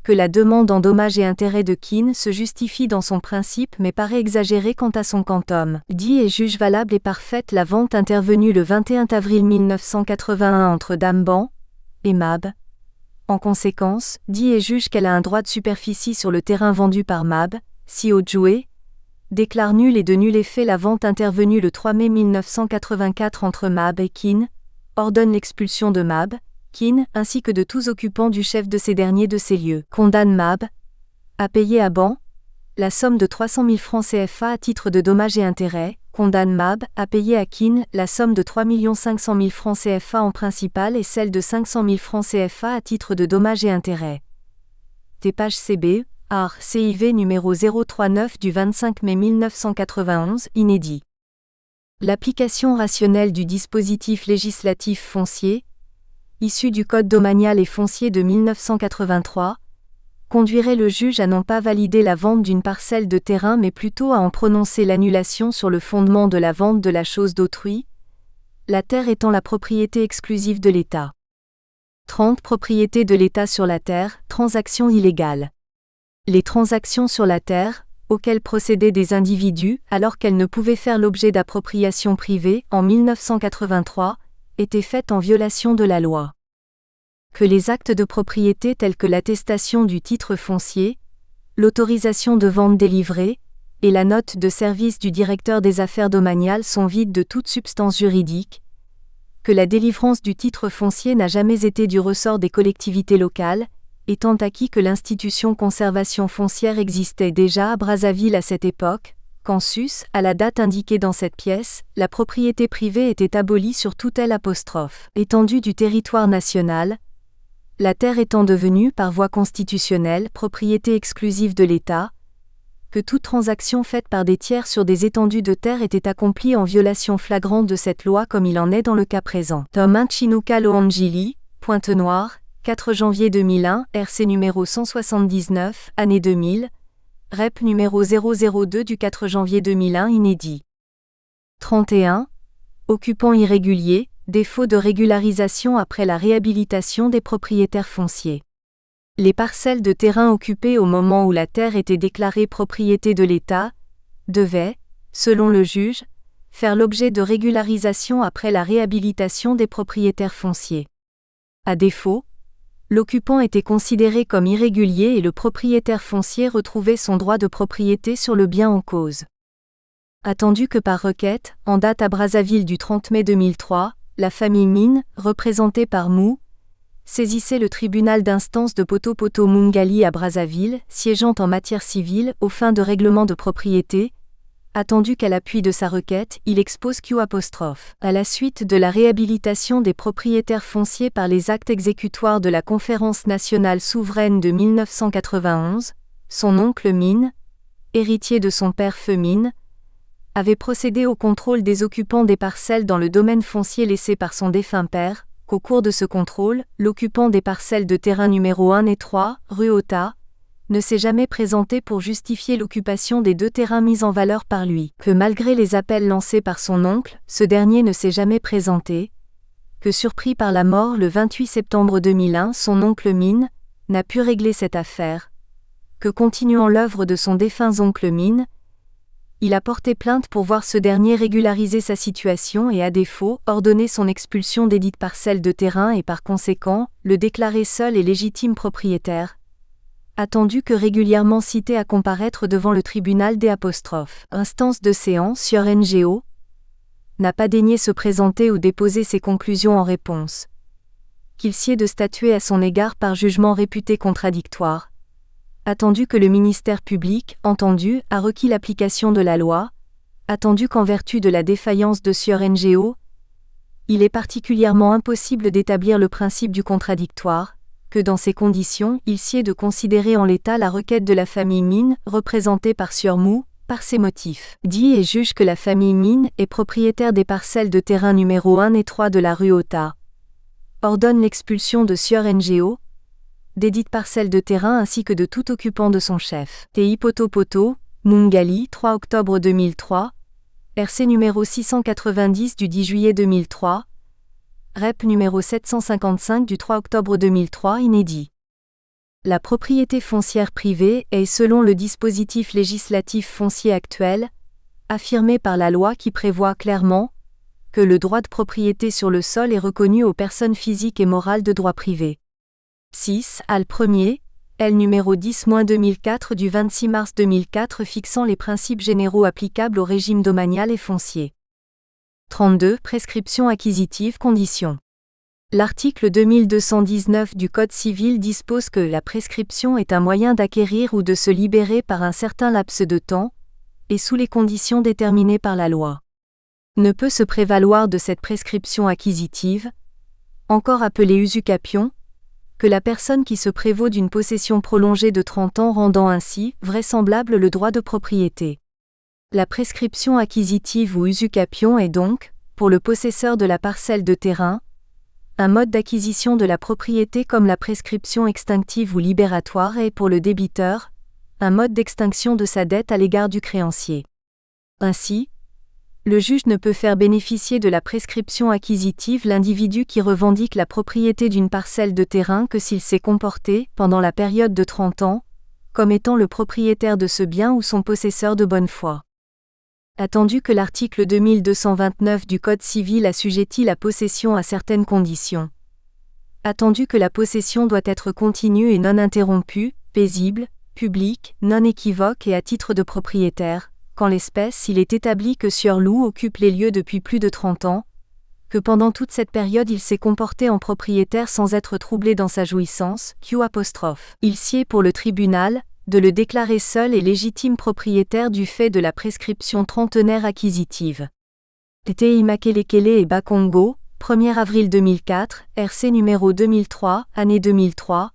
que la demande en dommages et intérêts de Keane se justifie dans son principe mais paraît exagérée quant à son quantum, dit et juge valable et parfaite la vente intervenue le 21 avril 1981 entre Damban et MAB. En conséquence, dit et juge qu'elle a un droit de superficie sur le terrain vendu par MAB, si haute jouée, déclare nul et de nul effet la vente intervenue le 3 mai 1984 entre MAB et Keane, ordonne l'expulsion de MAB, Keane, ainsi que de tous occupants du chef de ces derniers de ces lieux, condamne MAB à payer à Ban la somme de 300 000 francs CFA à titre de dommages et intérêts, condamne MAB à payer à Keane la somme de 3 500 000 francs CFA en principal et celle de 500 000 francs CFA à titre de dommages et intérêts. Page CB, AR CIV numéro 039 du 25 mai 1991, inédit. L'application rationnelle du dispositif législatif foncier, issu du Code domanial et foncier de 1983, conduirait le juge à non pas valider la vente d'une parcelle de terrain mais plutôt à en prononcer l'annulation sur le fondement de la vente de la chose d'autrui, la terre étant la propriété exclusive de l'État. 30. Propriété de l'État sur la terre, transactions illégales. Les transactions sur la terre, auxquelles procédaient des individus alors qu'elles ne pouvaient faire l'objet d'appropriation privée en 1983, étaient faites en violation de la loi. Que les actes de propriété tels que l'attestation du titre foncier, l'autorisation de vente délivrée, et la note de service du directeur des affaires domaniales sont vides de toute substance juridique, que la délivrance du titre foncier n'a jamais été du ressort des collectivités locales, étant acquis que l'institution conservation foncière existait déjà à Brazzaville à cette époque, qu'en sus, à la date indiquée dans cette pièce, la propriété privée était abolie sur toute étendue du territoire national, la terre étant devenue par voie constitutionnelle propriété exclusive de l'État, que toute transaction faite par des tiers sur des étendues de terre était accomplie en violation flagrante de cette loi comme il en est dans le cas présent. Tom Chinuka Loangili, Pointe-Noire, 4 janvier 2001, RC numéro 179, année 2000, Rep numéro 002 du 4 janvier 2001 inédit. 31. Occupant irrégulier, défaut de régularisation après la réhabilitation des propriétaires fonciers. Les parcelles de terrain occupées au moment où la terre était déclarée propriété de l'État devaient, selon le juge, faire l'objet de régularisation après la réhabilitation des propriétaires fonciers. À défaut, l'occupant était considéré comme irrégulier et le propriétaire foncier retrouvait son droit de propriété sur le bien en cause. Attendu que par requête, en date à Brazzaville du 30 mai 2003, la famille Mine, représentée par Mou, saisissait le tribunal d'instance de Poto-Poto Mungali à Brazzaville, siégeant en matière civile, aux fins de règlement de propriété. Attendu qu'à l'appui de sa requête, il expose Q'. À la suite de la réhabilitation des propriétaires fonciers par les actes exécutoires de la Conférence nationale souveraine de 1991, son oncle Mine, héritier de son père Feu Mine, avait procédé au contrôle des occupants des parcelles dans le domaine foncier laissé par son défunt père, qu'au cours de ce contrôle, l'occupant des parcelles de terrain numéro 1 et 3, rue Ota, ne s'est jamais présenté pour justifier l'occupation des 2 terrains mis en valeur par lui, que malgré les appels lancés par son oncle, ce dernier ne s'est jamais présenté, que surpris par la mort le 28 septembre 2001, son oncle Mine n'a pu régler cette affaire, que continuant l'œuvre de son défunt oncle Mine, il a porté plainte pour voir ce dernier régulariser sa situation et à défaut, ordonner son expulsion des dites parcelles de terrain et par conséquent, le déclarer seul et légitime propriétaire. Attendu que régulièrement cité à comparaître devant le tribunal des instances de séance sur NGO, n'a pas daigné se présenter ou déposer ses conclusions en réponse. Qu'il sied de statuer à son égard par jugement réputé contradictoire. Attendu que le ministère public, entendu, a requis l'application de la loi, attendu qu'en vertu de la défaillance de Sieur NGO, il est particulièrement impossible d'établir le principe du contradictoire, que dans ces conditions, il sied de considérer en l'état la requête de la famille Mine, représentée par Sieur Mou, par ces motifs. Dit et juge que la famille Mine est propriétaire des parcelles de terrain numéro 1 et 3 de la rue Ota. Ordonne l'expulsion de Sieur NGO, des dites parcelles de terrain ainsi que de tout occupant de son chef. TI Poto-Poto, Mungali, 3 octobre 2003, RC numéro 690 du 10 juillet 2003, REP numéro 755 du 3 octobre 2003 inédit. La propriété foncière privée est, selon le dispositif législatif foncier actuel, affirmée par la loi qui prévoit clairement que le droit de propriété sur le sol est reconnu aux personnes physiques et morales de droit privé. 6. Al. 1er, L numéro 10-2004 du 26 mars 2004 fixant les principes généraux applicables au régime domanial et foncier. 32. Prescription acquisitive conditions. L'article 2219 du Code civil dispose que la prescription est un moyen d'acquérir ou de se libérer par un certain laps de temps, et sous les conditions déterminées par la loi. Ne peut se prévaloir de cette prescription acquisitive, encore appelée usucapion, que la personne qui se prévaut d'une possession prolongée de 30 ans rendant ainsi vraisemblable le droit de propriété. La prescription acquisitive ou usucapion est donc, pour le possesseur de la parcelle de terrain, un mode d'acquisition de la propriété comme la prescription extinctive ou libératoire est pour le débiteur, un mode d'extinction de sa dette à l'égard du créancier. Ainsi, le juge ne peut faire bénéficier de la prescription acquisitive l'individu qui revendique la propriété d'une parcelle de terrain que s'il s'est comporté, pendant la période de 30 ans, comme étant le propriétaire de ce bien ou son possesseur de bonne foi. Attendu que l'article 2229 du Code civil assujettit la possession à certaines conditions. Attendu que la possession doit être continue et non interrompue, paisible, publique, non équivoque et à titre de propriétaire, qu'en l'espèce il est établi que Sieur Lou occupe les lieux depuis plus de 30 ans, que pendant toute cette période il s'est comporté en propriétaire sans être troublé dans sa jouissance, Q'. Il sied pour le tribunal, de le déclarer seul et légitime propriétaire du fait de la prescription trentenaire acquisitive. Tei Makelekele et Bakongo, 1er avril 2004, RC numéro 2003, année 2003,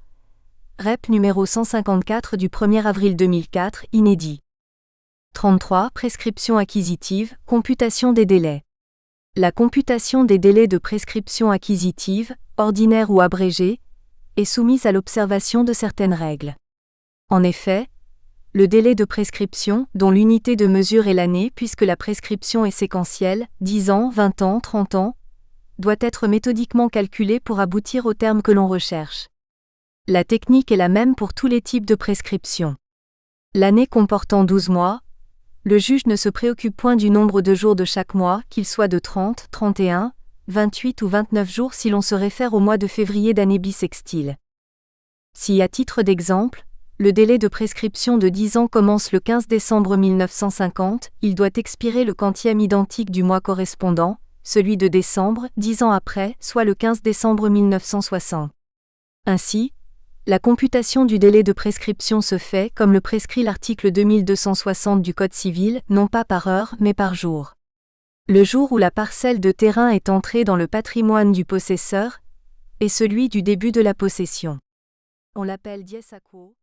REP numéro 154 du 1er avril 2004, inédit. 33. Prescription acquisitive, computation des délais. La computation des délais de prescription acquisitive, ordinaire ou abrégée, est soumise à l'observation de certaines règles. En effet, le délai de prescription, dont l'unité de mesure est l'année puisque la prescription est séquentielle, 10 ans, 20 ans, 30 ans, doit être méthodiquement calculé pour aboutir au terme que l'on recherche. La technique est la même pour tous les types de prescription. L'année comportant 12 mois, le juge ne se préoccupe point du nombre de jours de chaque mois, qu'il soit de 30, 31, 28 ou 29 jours si l'on se réfère au mois de février d'année bissextile. Si, à titre d'exemple, le délai de prescription de 10 ans commence le 15 décembre 1950, il doit expirer le quantième identique du mois correspondant, celui de décembre, 10 ans après, soit le 15 décembre 1960. Ainsi, la computation du délai de prescription se fait, comme le prescrit l'article 2260 du Code civil, non pas par heure mais par jour. Le jour où la parcelle de terrain est entrée dans le patrimoine du possesseur est celui du début de la possession. On l'appelle dies aquo.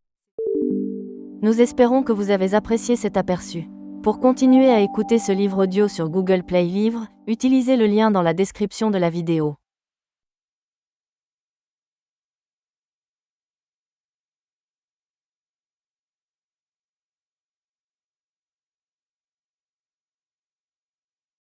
Nous espérons que vous avez apprécié cet aperçu. Pour continuer à écouter ce livre audio sur Google Play Livres, utilisez le lien dans la description de la vidéo.